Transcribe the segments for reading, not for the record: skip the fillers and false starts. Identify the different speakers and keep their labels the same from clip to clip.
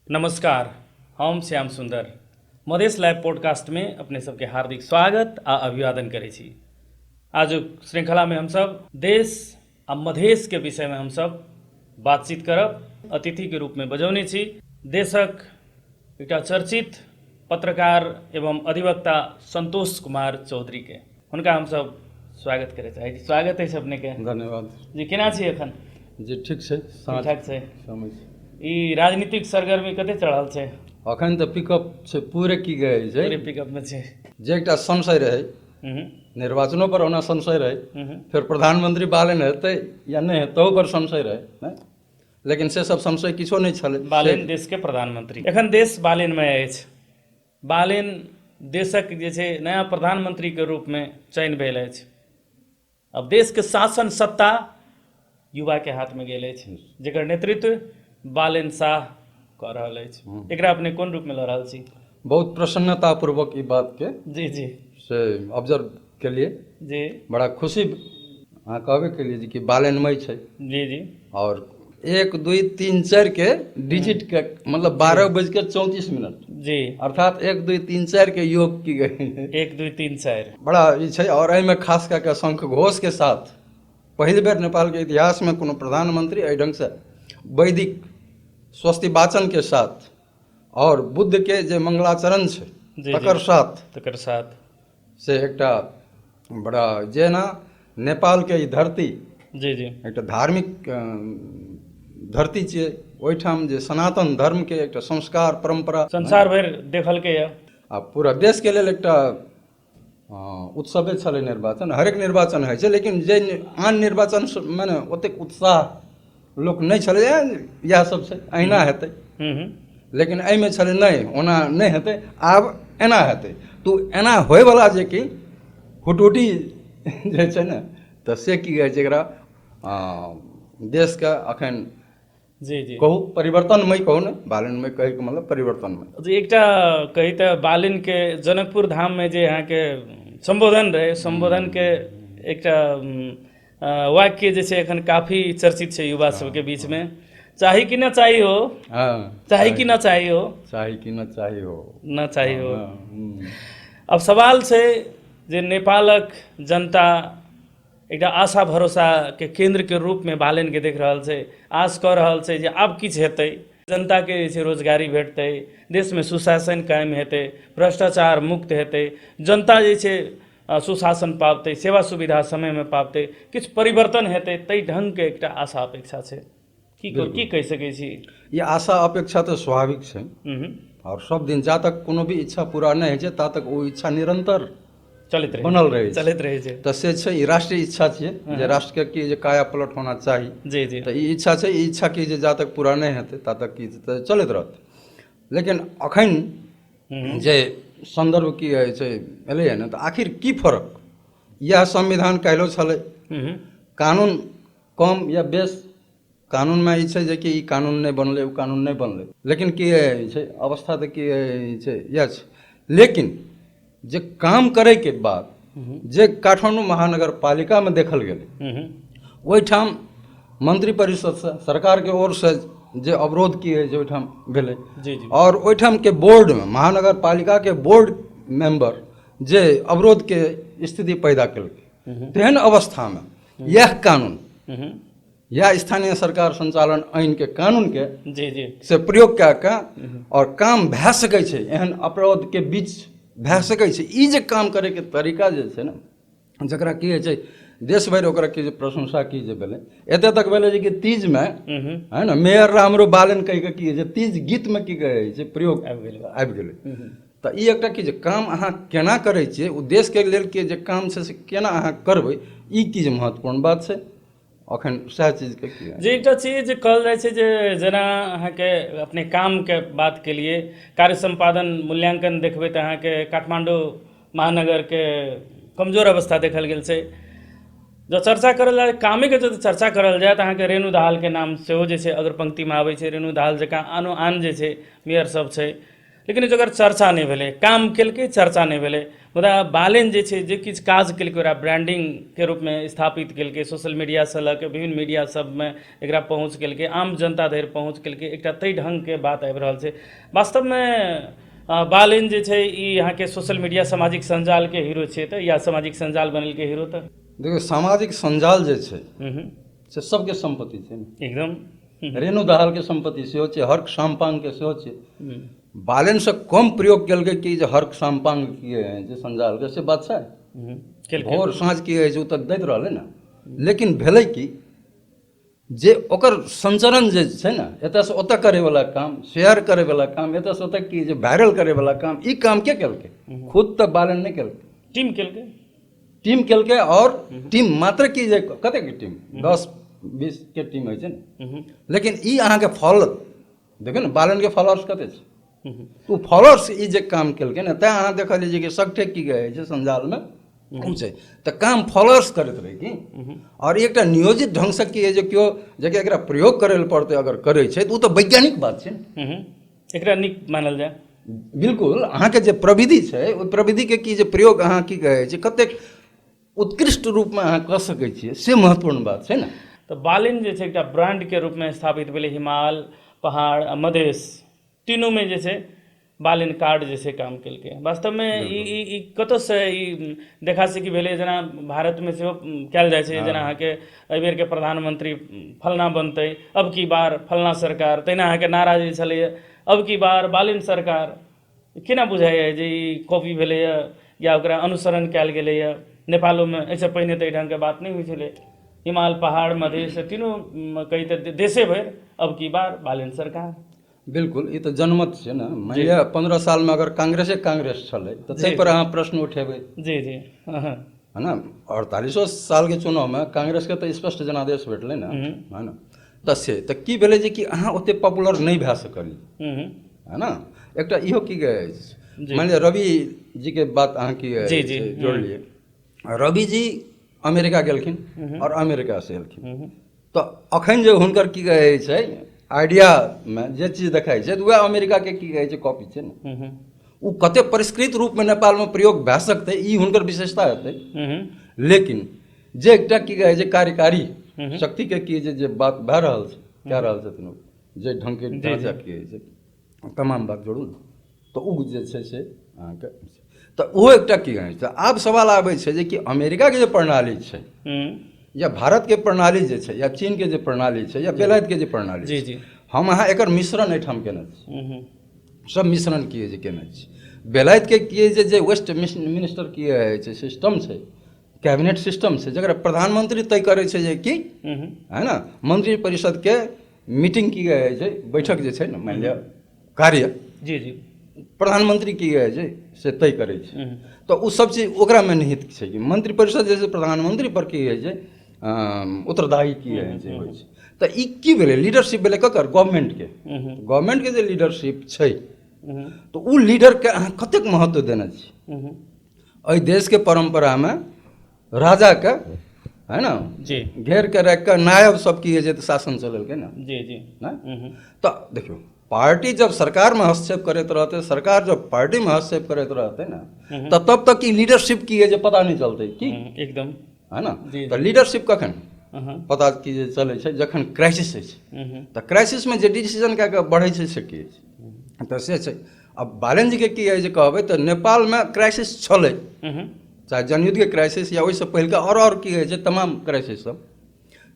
Speaker 1: नमस्कार, हम श्याम सुंदर मधेश लाइव पॉडकास्ट में अपने सबके हार्दिक स्वागत आ अभिवादन करै छी। आज श्रृंखला में हम सब देश आ मधेश के विषय में हम सब बातचीत करब। अतिथि के रूप में बजौने छी देशक एकटा चर्चित पत्रकार एवं अधिवक्ता संतोष कुमार चौधरी के। हुनका हम सब स्वागत करे चाहै छी। स्वागत है अपने के।
Speaker 2: धन्यवाद
Speaker 1: जी। केना छी एखन?
Speaker 2: जी ठीक छै,
Speaker 1: ठीक ठाक छै।
Speaker 2: समझ
Speaker 1: ई राजनीतिक सरगर्मी कते चढ़ल छै?
Speaker 2: अखन तऽ पिकअप छै, पूरे की गए छै,
Speaker 1: पूरे पिकअप में छै।
Speaker 2: जे एकटा संशय रहे निर्वाचनों पर ओना संशय रहे, फिर प्रधानमंत्री बालेन हेतै या नहीं हेतै पर संशय रहे नहीं? लेकिन से सब संशय किछो नहीं छलै।
Speaker 1: बालेन देश के प्रधानमंत्री एखन देश बालेन में अछि। बालेन देशक जे छै नया प्रधानमंत्री के रूप में चयन भेल अछि। अब देश के शासन सत्ता युवा के हाथ में गेल अछि, जेकर नेतृत्व बालेन शाह कऽ रहल अछि। एकरा अपने कोन रूप में लऽ रहल छी?
Speaker 2: बहुत प्रसन्नता पूर्वक ई बात के
Speaker 1: जी जी
Speaker 2: से ऑब्जर्व के लिए
Speaker 1: जी
Speaker 2: बड़ा खुशी अहाँ कहबे के लिए कि बालेनमय छै।
Speaker 1: जी जी
Speaker 2: और 1 2 3 4 के डिजिट के मतलब 12:34
Speaker 1: जी
Speaker 2: अर्थात 1 2 3 4 के योग की गई
Speaker 1: 1 2 3 4
Speaker 2: बड़ा ई छै। और एहिमे खास कऽ के शंख घोष के साथ पहिल बेर नेपाल के इतिहास में कोनो प्रधानमंत्री एहि ढंग से वैदिक स्वस्ति वाचन के साथ और बुद्ध के जे मंगलाचरण छै तकर साथ से एकटा बड़ा जेना नेपाल के ई धरती
Speaker 1: जी जी
Speaker 2: एकटा धार्मिक धरती छै, ओहिठाम जे सनातन धर्म के एकटा संस्कार परंपरा
Speaker 1: संसार भरि देखलकै
Speaker 2: आ पूरा देश के लेल एकटा उत्सवे छलै निर्वाचन। हरेक निर्वाचन होइ छै, लेकिन जे आन निर्वाचन में ओतेक उत्साह लोक नहीं छलै, इएह सब छै अहिना हेतै। लेकिन एहिमे छलै नहीं, ओना नहीं हेतै, आब एना हेतै। तो एना होयवला जे कि हुटहुटी जे छै ने, तऽ से की कहै छै एकरा देश के अखन
Speaker 1: जी जी
Speaker 2: कहू परिवर्तनमय कहू ने, बालेनमय कहै के मतलब परिवर्तनमय।
Speaker 1: जी एकटा कही तऽ बालेन के जनकपुर धाम में जे यहाँ के संबोधन रहे, संबोधन के एकटा वाक्य जे छै एखन काफी चर्चित छै युवा सबके बीच में। चाही कि न चाही हो, चाही कि न चाही हो,
Speaker 2: चाही कि न चाही हो,
Speaker 1: न चाही हो। अब सवाल छै जे नेपालक जनता एकटा आशा भरोसा के केंद्र के रूप में बालेन के देख रहल छै। आश कऽ रहल छै जे आब किछु हेतै, जनता के जे छै रोजगारी भेटतै, देश में सुशासन कायम हेतै, भ्रष्टाचार मुक्त हेतै, जनता जे छै सुशासन पाबतै, सेवा सुविधा समय में पाबतै, किछु परिवर्तन हेतै, ताहि ढंग के एकटा आशा अपेक्षा छै। की कहि सकै छी?
Speaker 2: ये आशा अपेक्षा तो स्वाभाविक छै। और सब दिन जा तक कोनो भी इच्छा पूरा नहीं होइ छै ता तक वो इच्छा निरंतर
Speaker 1: चलैत रहे,
Speaker 2: बनल रहे,
Speaker 1: चलैत रहे छै।
Speaker 2: तऽ से छै, ई राष्ट्रीय इच्छा छियै जे राष्ट्र के की जे काया पलट होना चाही।
Speaker 1: जी जी
Speaker 2: तऽ ई इच्छा छै, ई इच्छा की जे जा तक पूरा नहीं हेतै ता तक की तऽ चलैत रहतै। लेकिन अखन जे संदर्भ की छै एलैए ने, तऽ आखिर की फर्क? यह संविधान कहलो छलै, कानून कम या बेस, कानून में ई छै जे कि ई कानून नहीं बनलै, ओ कानून नहीं बनलै, लेकिन की छै अवस्था तऽ की छै यह छै। लेकिन जे काम करे के बाद जे काठमांडू महानगर पालिका में देखल गेलै, ओहिठाम मंत्री परिषद से सरकार के ओर से जे अवरोध की है जे ओहिठाम भेलै, और ओहिठाम के बोर्ड में महानगर पालिका के बोर्ड मेंबर जे अवरोध के स्थिति पैदा केलकै, तेहन अवस्था में यह कानून या स्थानीय सरकार संचालन आइन के कानून के
Speaker 1: जी जी
Speaker 2: से प्रयोग कऽ के और काम भए सकै छै, एहन अपराध के बीच भए सकै छै। ई जे काम करे के तरीका जे छै ने, जकरा की होइ छै देश भरि ओकरा की जे प्रशंसा की जे भेलै, एतऽ तक भेलै जे कि तीज में है ना मेयर रामरो बालेन कहि के की जे तीज गीत में की कहै छै प्रयोग आबि गेलै। तऽ ई एकटा की जे काम अहाँ केना करै छियै, ओ देश के लेल के जे काम छै से केना अहाँ करबै, ई की जे महत्वपूर्ण बात छै। अखन सएह चीज के
Speaker 1: जे एकटा चीज जे कहल जाइ छै जे जेना अहाँके अपने काम के बात के लिए कार्य संपादन मूल्यांकन देखबै तऽ अहाँके काठमांडू महानगर के कमजोर अवस्था देखल गेल छै। जो चर्चा करल जाए कामे के जो चर्चा करल जाए तऽ अहाँके रेणु दाहाल के नाम सेहो जे छै अग्र पंक्ति में आबै छै। रेणु दाहाल जकाँ आन जे छै मेयर सब छै, लेकिन जकर चर्चा नहीं भेलै, काम केलकै चर्चा नहीं भेलै। मुदा बालेन जे छै जे किछु काज केलकै ओकरा ब्रांडिंग के रूप में स्थापित केलकै, सोशल मीडिया से लऽ के विभिन्न मीडिया सब में एकरा पहुँच केलकै, आम जनता धरि पहुँच केलकै, एकटा तै ढंग के बात आबि रहल छै। वास्तव में बालेन जे छै ई अहाँके सोशल मीडिया सामाजिक संजाल के हीरो छै तऽ या सामाजिक संजाल बनल के हीरो तऽ
Speaker 2: देखियौ सामाजिक संजाल जे छै से सबके संपत्ति छै ने,
Speaker 1: एकदम
Speaker 2: रेणु दाहाल के संपत्ति सेहो छै, हर्क साम्पांग के सेहो छै। बालेन से कम प्रयोग केलकै कि जे हर्क साम्पांग की जे संजाल के से बात छै, भोर साँझ की है ओ तक दैत रहलै ने। लेकिन भेलै कि जे ओकर संचरण जे छै ने एतऽ से ओतऽ करैवला काम, शेयर करैवला काम, एतऽ से ओतऽ की जे वायरल करैवला काम, ई काम के केलकै? खुद तऽ बालेन नहि केलकै,
Speaker 1: टीम केलकै।
Speaker 2: टीम केलकै। और टीम मात्र की जे कते के टीम 10-20 के टीम होइ छै ने, लेकिन ई अहाँके फॉलोअर देखियौ ने बालेन के फॉलोअर्स कते छै, ओ फॉलोअर्स ई जे काम केलकै ने तेँ अहाँ देखलिए जे कि सगठे की कहै छै संजालमे पहुँचे तऽ काम फॉलोअर्स करैत रहै कि। और एकटा नियोजित ढंग से की है जे केओ जेकि एकरा प्रयोग करै लए पड़तै अगर करै छै तऽ ओ तऽ वैज्ञानिक बात छै ने,
Speaker 1: एकरा नीक मानल जाय।
Speaker 2: बिल्कुल अहाँके जे प्रविधि छै ओहि प्रविधिके की जे प्रयोग अहाँ की कहै छै कतेक उत्कृष्ट रूपमे अहाँ कऽ सकै छियै से महत्वपूर्ण बात छै ने।
Speaker 1: तऽ बालेन जे छै एकटा ब्रांड के रूपमे स्थापित भेलै, हिमाल, पहाड़ आ मधेश तीनूमे जे छै बालेन कार्ड जे छै काम केलकै। वास्तवमे ई कतऽसँ ई देखासिखी भेलै, जेना भारतमे सेहो कयल जाइ छै, जेना अहाँके एहिबेरके प्रधानमंत्री फलना बनतै, अब की बार फलना सरकार, तहिना अहाँके नारा जे छलैए अब की बार बालेन सरकार। केना बुझाइए जे ई कॉपी भेलैए या ओकरा अनुसरण कयल गेलैए? नेपालोमे एहिसँ पहिने तऽ एहि ढङ्गके बात नहि होइ छलै। हिमाल, पहाड़, मधेश तीनू कही तऽ देशे भरि अब की बार बालेन सरकार।
Speaker 2: बिल्कुल ई तऽ जनमत छै ने। मानि लिअ 15 सालमे अगर कांग्रेस छलै तऽ ताहि पर अहाँ प्रश्न उठेबै।
Speaker 1: जी जी
Speaker 2: है ना। 48 सालके चुनावमे कांग्रेसके तऽ स्पष्ट जनादेश भेटलै ने, है ना। तऽ से तऽ की भेलै जे कि अहाँ ओतेक पॉपुलर नहि भए सकली, है ना। एकटा इहो की कहै छै, मानि लिअ रवि जीके बात अहाँ की जोड़लियै। रवि जी अमेरिका गेलखिन और अमेरिका से एलखिन तऽ अखन जे हुनकर की कहै छै आइडियामे जे चीज देखाइ छै तऽ वएह अमेरिकाके की कहै छै कॉपी छै ने। ओ कते परिष्कृत रूपमे नेपालमे प्रयोग भए सकतै ई हुनकर विशेषता हेतै। लेकिन जे एकटा की कहै छै कार्यकारी शक्तिके की जे बात भए रहल छै कए रहल छथिन जे ढङ्गके ढाँचा की होइ छै तमाम बात जोड़ू ने तऽ ओ जे छै से अहाँके तऽ ओहो एकटा की कहै छै। आब सवाल आबै छै जे कि अमेरिकाके जे प्रणाली छै या भारतके प्रणाली जे छै या चीनके जे प्रणाली छै या बेलायतके जे प्रणाली छै, हम अहाँ एकर मिश्रण एहिठाम केने छी। सब मिश्रण किए जे केने छी। बेलायतके किए जे वेस्ट मिनिस्टर की होइ छै सिस्टम छै, कैबिनेट सिस्टम छै जकरा प्रधानमंत्री तय करै छै जे कि है ना मंत्री परिषदके मीटिंग की कहै छै बैठक जे छै ने मानि लिअ कार्य
Speaker 1: जी जी
Speaker 2: प्रधानमंत्री की कहै छै से तय करै छै। तऽ ओ सब चीज ओकरामे निहित छै कि मंत्री परिषद जे छै प्रधानमंत्री पर की होइ छै उत्तरदायी की होइ छै। तऽ ई की भेलै लीडरशिप भेलै ककर गवर्नमेंटके। गवर्नमेंटके जे लीडरशिप छै तऽ ओ लीडरके अहाँ कतेक महत्व देने छी। एहि देशके परम्परामे राजाके है ना
Speaker 1: जी
Speaker 2: घेर के राखि कऽ नायब सब की होइ छै तऽ शासन चलेलकै ने।
Speaker 1: जी जी
Speaker 2: तऽ देखियौ पार्टी जब सरकारमे हस्तक्षेप करैत रहतै, सरकार जब पार्टीमे हस्तक्षेप करैत रहतै ने तऽ तब तक ई लीडरशिप की है जे पता नहीं चलतै की
Speaker 1: एकदम
Speaker 2: है ना। तऽ लीडरशिप कखन पता की जे चलै छै जखन क्राइसिस होइ छै। तऽ क्राइसिसमे जे डिसीजन कए कऽ बढ़ै छै से की छै तऽ से छै। अब बालेन जीके की है जे कहबै तऽ नेपालमे क्राइसिस छलै, चाहे जनयुद्धके क्राइसिस या ओहिसँ पहिलका और की होइ छै तमाम क्राइसिस सब।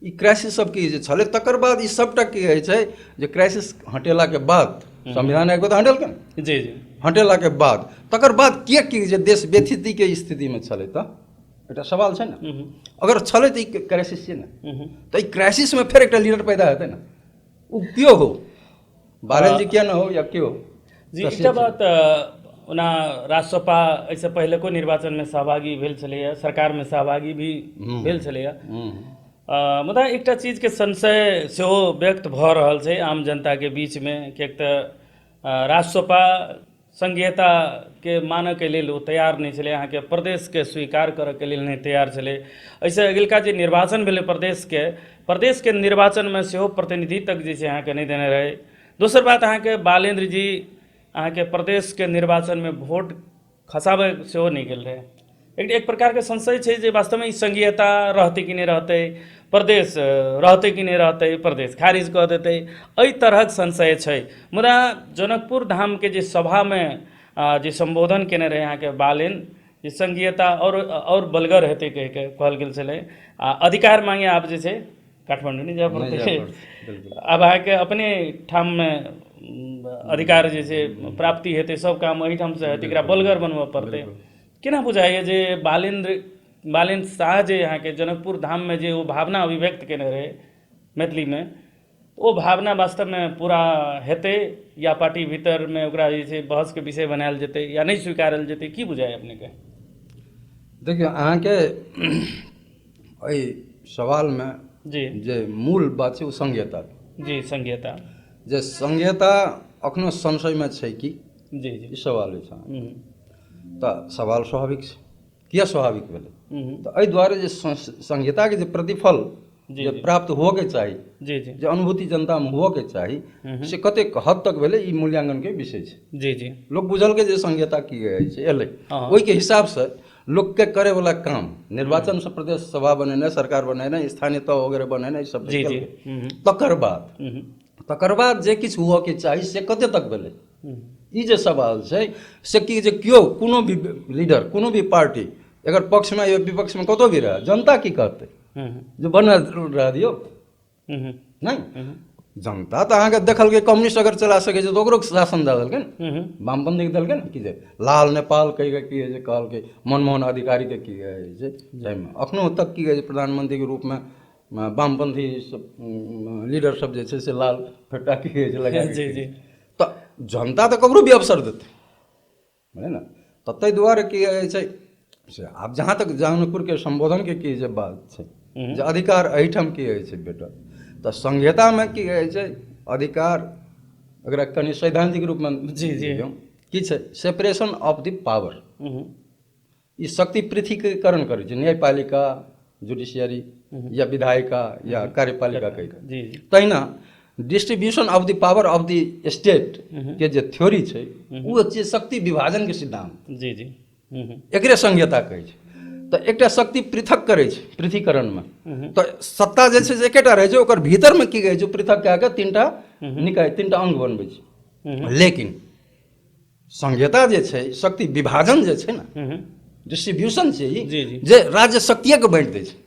Speaker 2: ई क्राइसिस सब की जे छलै तकर बाद ई सबटा की होइ छै जे क्राइसिस हटेलाके बाद संविधान आयोगके तऽ हटेलकै ने।
Speaker 1: जी जी
Speaker 2: हटेलाके बाद तकर बाद किएक की जे देश व्यथितिके स्थितिमे छलै तऽ एकटा सवाल छै ने। अगर छलै तऽ ई क्राइसिस छै ने तऽ ई क्राइसिसमे फेर एकटा लीडर पैदा हेतै ने। ओ केओ हो बालेन जी किया न हो या केओ
Speaker 1: जी। एकटा बात ओना राजसपा एहिसँ पहिलेको निर्वाचनमे सहभागी भेल छलैए, सरकारमे सहभागी भी भेल छलैए। मुदा एकटा चीजके संशय सेहो व्यक्त भऽ रहल छै आम जनताके बीचमे, किएक तऽ राजसपा संघीयताके मानऽके लेल ओ तैयार नहि छलै, अहाँके प्रदेशके स्वीकार करऽके लेल नहि तैयार छलै। एहिसँ अगिलका जे निर्वाचन भेलै प्रदेशके निर्वाचनमे सेहो प्रतिनिधि तक जे छै अहाँके नहि देने रहै। दोसर बात अहाँके बालेन्द्र जी अहाँके प्रदेशके निर्वाचनमे वोट खसाबै सेहो नहीं गेल रहे। एक प्रकार के संशय छै जे वास्तव में ई संघीयता रहते कि नहीं रहते, प्रदेश रहते कि नहीं रहते, प्रदेश खारिज कऽ देते, एहि तरहक संशय छै। मुदा जनकपुर धाम के जे सभा में जे संबोधन केने रहे यहाँ के बालेन, जे संघीयता और बलगर हेतै कहि के कहल गेल छलै, अधिकार मांगे आप जे छै काठमांडू नहीं जाय पड़तै, आब अहाँके अपने ठाम में अधिकार जे छै प्राप्ति हेतै, सब काम एहिठाम से हेतै, एकरा बलगर बनबऽ पड़तै। केना बुझाइए जे बालेन शाह जे यहाँ के जनकपुर धाम में जे वो भावना अभिव्यक्त केने रहे मैथिली में, वो भावना वास्तव में पूरा हेतै या पार्टी भीतर में ओकरा जे छै बहस के विषय बनायल जेतै या नहीं स्वीकारल जेतै, की बुझाइए अपने के?
Speaker 2: देखिए अहाँके एहि सवाल में
Speaker 1: जी
Speaker 2: जे मूल बात छै ओ संघीयता।
Speaker 1: जी संघीयता
Speaker 2: जे संघीयता अखनो संशय में छै कि
Speaker 1: जी जी
Speaker 2: ई सवाल अछि। तऽ सवाल स्वाभाविक छै, किया स्वाभाविक भेलै? तऽ एहि दुआरे जे संघीयता के जे प्रतिफल जे प्राप्त होके चाही,
Speaker 1: जी जी
Speaker 2: जे अनुभूति जनता में होके चाही, से कतेक हद तक भेलै ई मूल्यांकन के विषय छै।
Speaker 1: जी जी
Speaker 2: लोग बुझलकै जे संघीयता की छै एलै, ओहि के हिसाब से लोग के करे वाला काम निर्वाचन से प्रदेश सभा बनेनाइ, सरकार बनेनाइ, स्थानीय तह वगैरह बनेनाइ सब
Speaker 1: जी जी
Speaker 2: तकर बाद जे किछु हुअ के चाही से कते तक भेलै? ई जे सवाल छै से कि जे केओ कोनो भी लीडर, कोनो भी पार्टी अगर पक्ष में या विपक्ष में कतौ भी रहे, जनता की कहते जो बना रह दियो? नहीं, जनता तो अहाँके देखलकै कम्युनिस्ट अगर चला सकै छै तऽ ओकरो शासन दऽ देलकै ने, वामपंथी के देलकै ने, कि जे लाल नेपाल कहि के की जे कहलकै मनमोहन अधिकारी के की छै, जाहिमे अखनो तक की छै प्रधानमंत्री के रूप में वामपंथी लीडर सब जे छै से लाल फेटा की छै लगा
Speaker 1: जी जी
Speaker 2: तऽ जनता तऽ ककरो भी अवसर देतै, है ना? तऽ ताहि दुआरे की छै से आब जहाँ तक जनकपुर के संबोधन के की जे बात छै जे अधिकार एहिठाम की छै बेटा, तऽ संघीयता में की छै अधिकार अगर कनि सैद्धांतिक रूप में
Speaker 1: जी जी
Speaker 2: की छै सेपरेशन ऑफ द पावर, ई शक्ति पृथकीकरण करै छै, न्यायपालिका, जुडिशियरी या विधायिका या कार्यपालिका कहि के।
Speaker 1: जी
Speaker 2: तहिना distribution of the power of the state के जे थ्योरी छै वो छै शक्ति विभाजन के सिद्धांत।
Speaker 1: जी जी
Speaker 2: एकरे संघीयता कहै छै। तऽ एकटा शक्ति पृथक करै छै पृथकीकरण में, तऽ सत्ता जे छै से एकेटा रहै छै, ओकर भीतर में की कहै छै पृथक कए के तीनटा निकाय, तीनटा अंग बनबै छै। लेकिन संघीयता जे छै शक्ति विभाजन जे छै ने, डिस्ट्रीब्यूशन छै ई, जे राज्य शक्तिये के बांटि दै छै।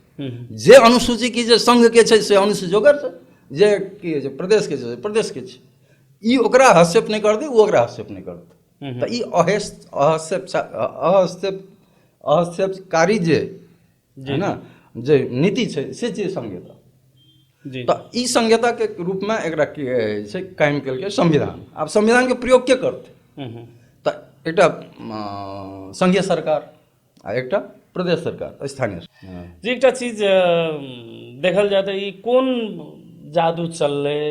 Speaker 2: जे अनुसूची की जे संघ के छै से अनुसूची ओकर छै, जे की छै प्रदेश के छै प्रदेश के छै, ई ओकरा हस्तक्षेप नहीं करतै, वो ओकरा हस्तक्षेप नहीं करतै। तऽ ई अहस्तेपकारी जे है ना जे नीति छै से छै संघीयता। तऽ ई संघीयता के रूप में एकरा की छै कायम केलकै संविधान। आब संविधान के प्रयोग के करतै? तऽ एकटा संघीय सरकार आ एकटा प्रदेश सरकार स्थानीय।
Speaker 1: जी एकटा चीज देखल जाए तऽ ई कोन जादू चललै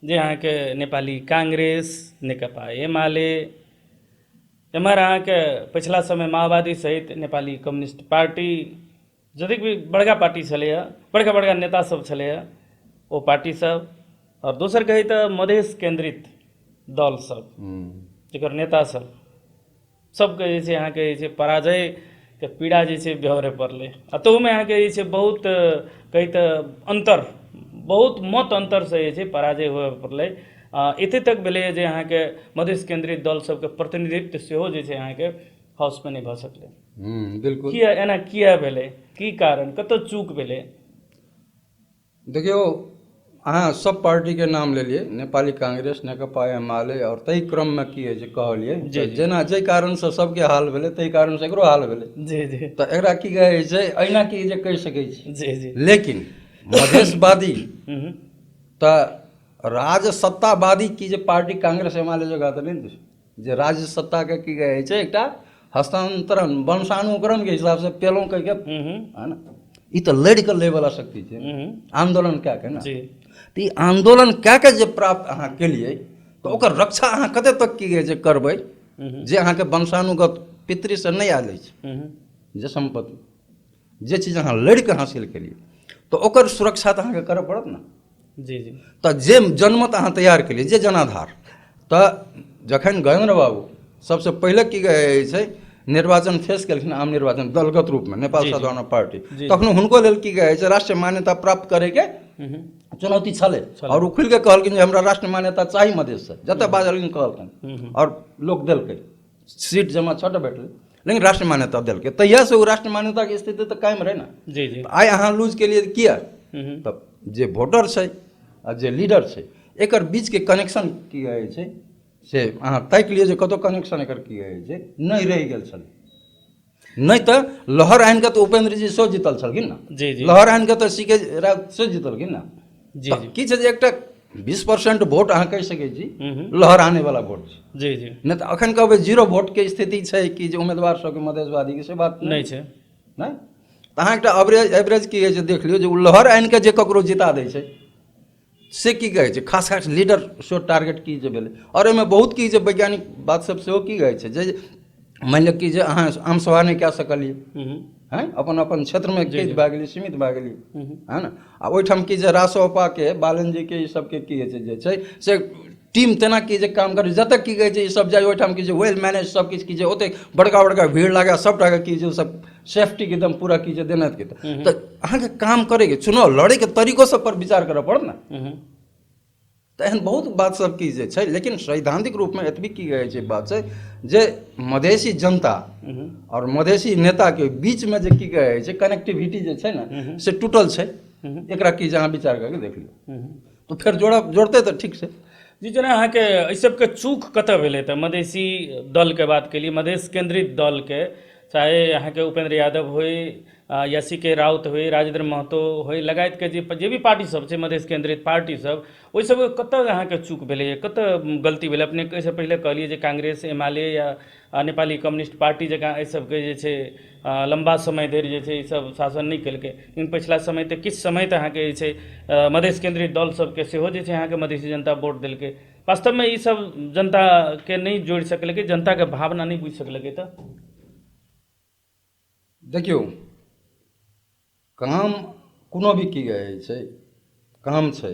Speaker 1: जे अहाँके नेपाली कांग्रेस, नेकपा एमाले, एम्हर अहाँके पिछला समय माओवादी सहित नेपाली कम्युनिस्ट पार्टी, जतेक भी बड़का पार्टी छलैए, बड़का बड़का नेता सब छलैए, ओ पार्टी सब, और दोसर कही तऽ मधेश केंद्रित दल सब जकर नेता सब सबके जे छै अहाँके जे छै पराजय के पीड़ा जे छै बेहरे पड़लै। आ तहूमे अहाँके जे छै बहुत कही तऽ अंतर, बहुत मत अंतर से जे छै पराजय हुए पड़लै। एते तक भेलै जे अहाँके मधेश केंद्रित दल सबके प्रतिनिधित्व सेहो जे छै अहाँके हाउस में नहीं भऽ सकलै।
Speaker 2: बिल्कुल
Speaker 1: किया एना किया भेलै, की कारण, कतऽ चूक भेलै?
Speaker 2: देखियो अहाँ सब पार्टी के नाम लेलिए, नेपाली कांग्रेस, नेकपा एमाले, और ताहि क्रम में की है जे कहलिए जेना जे कारण से सबके हाल भेलै ताहि कारण से एकरो हाल भेलै।
Speaker 1: जी जी
Speaker 2: तऽ एकरा की कहै छै अहिना की जे कहि सकै छी।
Speaker 1: जी जी
Speaker 2: लेकिन मधेशवादी तऽ राजसत्तावादी की जे पार्टी कांग्रेस एमाले जगह तऽ नहीं छै, जे राज्य सत्ता के की कहै छै एकटा हस्तांतरण वंशानुक्रम के हिसाब से पेलों कहि के, है ना, ई तऽ लड़ि के लै वाला शक्ति छै, आंदोलन कए के ना। तऽ ई आंदोलन कए के जे प्राप्त अहाँ केलिए तऽ ओकर रक्षा अहाँ कते तक की कहै छै करबै, जे अहाँके वंशानुगत पितृ से नहीं आयल छै, जे संपत्ति जे चीज अहाँ लड़ि के हासिल केलिए तऽ ओकर सुरक्षा तऽ अहाँके करऽ पड़त ना।
Speaker 1: जी जी
Speaker 2: तऽ जे जनमत अहाँ तैयार केलिए, जे जनाधार, तऽ जखन गजेंद्र बाबू सबसे पहिले की कहै छै निर्वाचन फेस केलखिन आम निर्वाचन दलगत रूपमे नेपाल
Speaker 1: जी, जी।
Speaker 2: सदभावना पार्टी
Speaker 1: जी।
Speaker 2: तखन हुनको लेल की कहै छै राष्ट्रीय मान्यता प्राप्त करैके चुनौती छलै और उ खुलि के कहलखिन जे हमरा राष्ट्रीय मान्यता चाही मधेश से जतऽ बाजलखिन कहलखिन और लोक देलकै सीट जमा 6टा भेटलै लेकिन राष्ट्रीय मान्यता देलकै तहिया से ओ राष्ट्रीय मान्यता के स्थिति तऽ कायम रहे ना
Speaker 1: जी जी
Speaker 2: आइ अहाँ लूज के लिए किया तब जे वोटर छै आ जे लीडर छै एकर बीच के कनेक्शन की कहै छै से अहाँ ताकि लिअ जे कतौ कनेक्शन एकर की कहै छै नहि रहि गेल छलै नहीं तो लहर आनि के तो उपेंद्र जी सेहो जीतल छलखिन ना
Speaker 1: जी जी
Speaker 2: लहर आनि के तो सीके राउत सेहो जीतलखिन ना
Speaker 1: जी
Speaker 2: तऽ
Speaker 1: जी
Speaker 2: की छै जे एकटा 20% वोट अहाँ कहि सकै छी लहर आने वाला वोट छै
Speaker 1: जी जी
Speaker 2: नहीं तो अखन कहबै 0 वोट के स्थिति छै कि जे उम्मीदवार सबके मधेशवादी के से बात
Speaker 1: नहीं छै
Speaker 2: नहीं तऽ अहाँ एकटा एवरेज की होइ छै देख लियौ जे ओ लहर आनि के जे ककरो जिता दै छै से की कहै छै खास खास लीडर शो टारगेट की जे भेलै और एहिमे बहुत की जे वैज्ञानिक बात सब सेहो की कहै छै जे मानि लिअ कि जे अहाँ आम सभा नहि कए सकलियै हैं अपन अपन क्षेत्र में कैद भए गेलियै सीमित भए गेलियै है ना आ ओहिठाम की जे रासोपा के बालन जी के ई सबके की होइ छै जे छै से टीम तेना की जे काम करै जतऽ की कहै छै ई सब जाइ ओहिठाम की जे वेल मैनेज सब किछु की जे ओते बड़का बड़का भीड़ लागे सबटा के की जे सब सेफ्टी के एकदम पूरा की जे देने के तऽ अहाँके काम करेके चुनाव लड़े के तरीको सब पर विचार करऽ पड़त ना तऽ एहन बहुत बात सब की जे छै लेकिन सैद्धांतिक रूप में एतबी की कहै छै बात छै जे मधेसी जनता और मधेसी नेता के बीच में जे की कहै छै कनेक्टिविटी जे छै ना से टूटल छै एकरा की जे अहाँ विचार करके देख लियौ तो फिर जोड़ते तऽ ठीक छै
Speaker 1: जी जेना अहाँके एहि सबके चूक कतऽ भेलै तऽ मधेसी दलके बात केलिए मधेश केंद्रित दलके चाहे अहाँके उपेंद्र यादव होय या सी के राउत होय राजेंद्र महतो होय लगायतके जे भी पार्टी सब छै मधेश केंद्रित पार्टी सब ओहि सब कतऽ अहाँके चूक भेलै कतऽ गलती भेलै अपने एहिसँ पहिले कहलिए जे कांग्रेस एमाले या नेपाली कम्युनिस्ट पार्टी जकाँ एहि सबके जे छै लंबा समय धरि जे छै ई सब शासन नहि केलकै लेकिन पछिला समय तऽ किछु समय तऽ अहाँके जे छै मधेश केंद्रित दल सबके सेहो जे छै अहाँके मधेसी जनता वोट देलकै वास्तवमे ई सब जनताके नहि जोड़ि सकलकै जनताके भावना नहि बुझि सकलकै तऽ
Speaker 2: देखियौ काम कोनो भी की कहै छै काम छै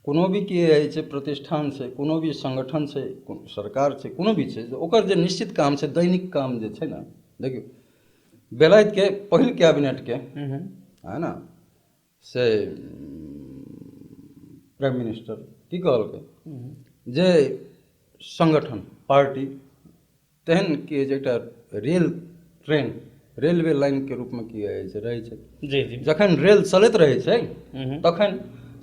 Speaker 2: कोनो भी की कहै छै प्रतिष्ठान छै कोनो भी संगठन छै सरकार छै कोनो भी छै ओकर जे निश्चित काम छै दैनिक काम जे छै ने देखियौ बेलायत के पहिल कैबिनेट के है ना से प्राइम मिनिस्टर की कहलकै जे संगठन पार्टी तेहन कि जे एकटा रेल ट्रेन रेलवे लाइन के रूप में की रहै छै
Speaker 1: जी जी
Speaker 2: जखन रेल चलैत रहै छै तखन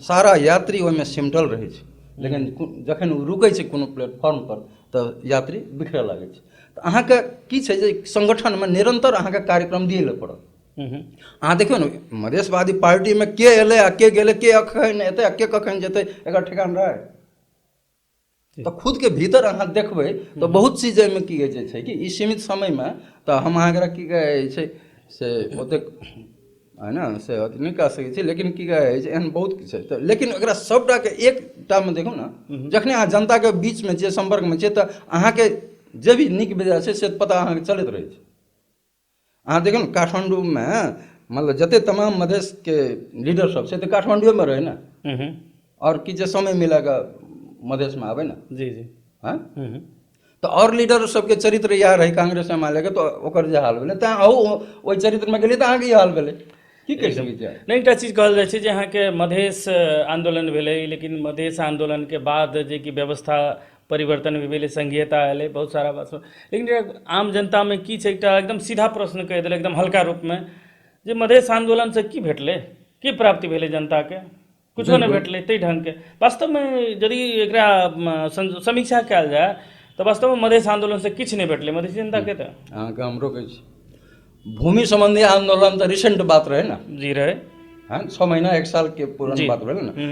Speaker 2: सारा यात्री ओहिमे सिमटल रहै छै लेकिन जखन ओ रुकै छै कोनो प्लेटफॉर्म पर तऽ यात्री बिखरऽ लागै छै तऽ अहाँके की छै जे संगठनमे निरंतर अहाँके कार्यक्रम दिए लए पड़त अहाँ देखियौ ने मधेशवादी पार्टीमे के एलै आ के गेलै के अखन एतै आ के कखन जेतै एकर ठेकान रहै तऽ खुद के भीतर अहाँ देखबै तऽ बहुत चीज एहिमे की होइ छै कि ई सीमित समयमे तऽ हम अहाँके की कहै छै से ओतेक है ना से अथी नहीं कह सकै छी लेकिन की कहै छै एहन बहुत किछु छै तऽ लेकिन एकरा सबटाके एकटामे देखू ने जखने अहाँ जनताके बीचमे छियै सम्पर्कमे छियै तऽ अहाँके जे भी नीक बेजाय छै से पता अहाँके चलैत रहै छै अहाँ देखियौ ने काठमांडूमे मतलब जते तमाम मधेशके लीडर सब छै तऽ काठमांडूमे रहै ने और कि जे समय मिलेगा मधेशमे आबै ने
Speaker 1: जी जी
Speaker 2: हाँ तो और लीडर सबके चरित्र इएह रहै कांग्रेस एमाले के तो ओकर जे हाल भेलै तऽ ओहि चरित्रमे गेलियै तऽ अहाँके ई हाल भेलै की कहि सकै छियै
Speaker 1: नहीं एकटा चीज कहल जाइ छै जे अहाँके मधेश आंदोलन भेलै लेकिन मधेश आंदोलनके बाद जे कि व्यवस्था परिवर्तन भी भेलै संघीयता एलै बहुत सारा बात लेकिन आम जनतामे की छै एकटा एकदम सीधा प्रश्न कहि देलक एकदम हल्का रूपमे जे मधेश आंदोलनसँ की भेटलै की प्राप्ति भेलै जनताके कुछो नहीं भेटलै ताहि ढंगके वास्तवमे यदि एकरा समीक्षा कयल जाय तऽ वास्तवमे मधेश आंदोलनसँ किछु नहि भेटलै मधेसी जनताके तऽ
Speaker 2: अहाँके हम रोकै छी भूमि संबंधी आंदोलन तऽ रिसेंट बात रहे ना
Speaker 1: जी रहे
Speaker 2: हाँ 6 महीना 1 साल के पुरान बात रहे ना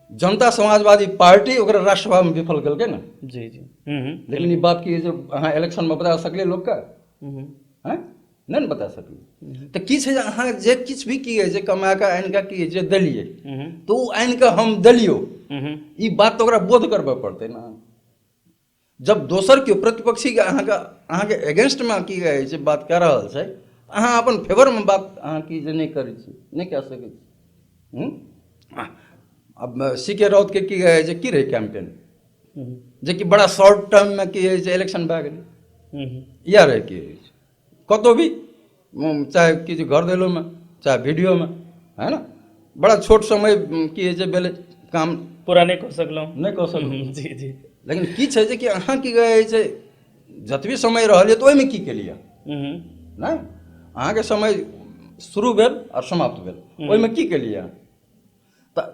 Speaker 2: जनता समाजवादी पार्टी ओकरा राज्यसभा में विफल केलकै ना
Speaker 1: जी जी
Speaker 2: लेकिन ये बात की जो अहाँ इलेक्शन में बता सकलिए लोग का हैं नहीं ने बता सकलिए तो की छै जे अहाँ जे किछु भी की जे कमा के आनि के की जे देलिए तो उ आनि के हम देलियो ई बात तो ओकरा बोध करबे पड़तै ना जब दोसर के प्रतिपक्षी के अहाँके अगेंस्ट में की कहै छै बात कह रहल छै अहाँ अपन फेवर में बात अहाँ की जे नहीं करै छी नहीं कह सकै छी अब सी के राउत के की कहै छै की रहे कैंपेन जे कि बड़ा शॉर्ट टर्म में की है इलेक्शन भए गेलै या रहे कि कतो भी चाहे कि घर देलो में चाहे वीडियो में है ना बड़ा छोट समय की जे बेले काम
Speaker 1: पूरा नहीं कर सकलहुँ
Speaker 2: नहीं कऽ सकलहुँ
Speaker 1: जी जी
Speaker 2: लेकिन की छै जे कि अहाँ की कहै छै जतबी समय रहलियै तऽ ओहिमे की केलियै नहीं अहाँके समय शुरू भेल और समाप्त भेल ओहिमे की केलियै तऽ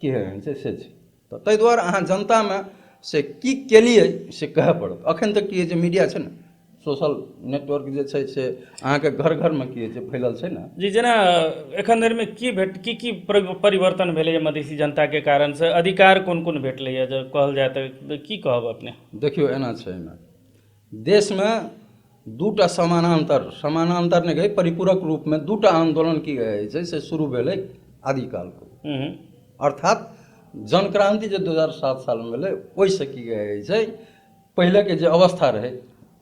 Speaker 2: की होइ छै से छै तऽ ताहि दुआरे अहाँ जनतामे से की केलियै से कहै पड़त अखन तक की जे मीडिया छै ने सोशल नेटवर्क जे छै से अहाँके घर घरमे की छै फैलल छै ने
Speaker 1: जी जेना एखन धरिमे की परिवर्तन भेलैए मधेसी जनताके कारणसँ अधिकार कोन कोन भेटलैए जब कहल जाय तऽ की कहब अपने
Speaker 2: देखियौ एना छै एहिमे देशमे दूटा समानांतर नहीं कही परिपूरक रूपमे दूटा आंदोलन की कहै छै से शुरू भेलै आदिकालको अर्थात जनक्रांति जे 2007 सालमे भेलै ओहिसँ की कहै छै पहिलेके जे अवस्था रहै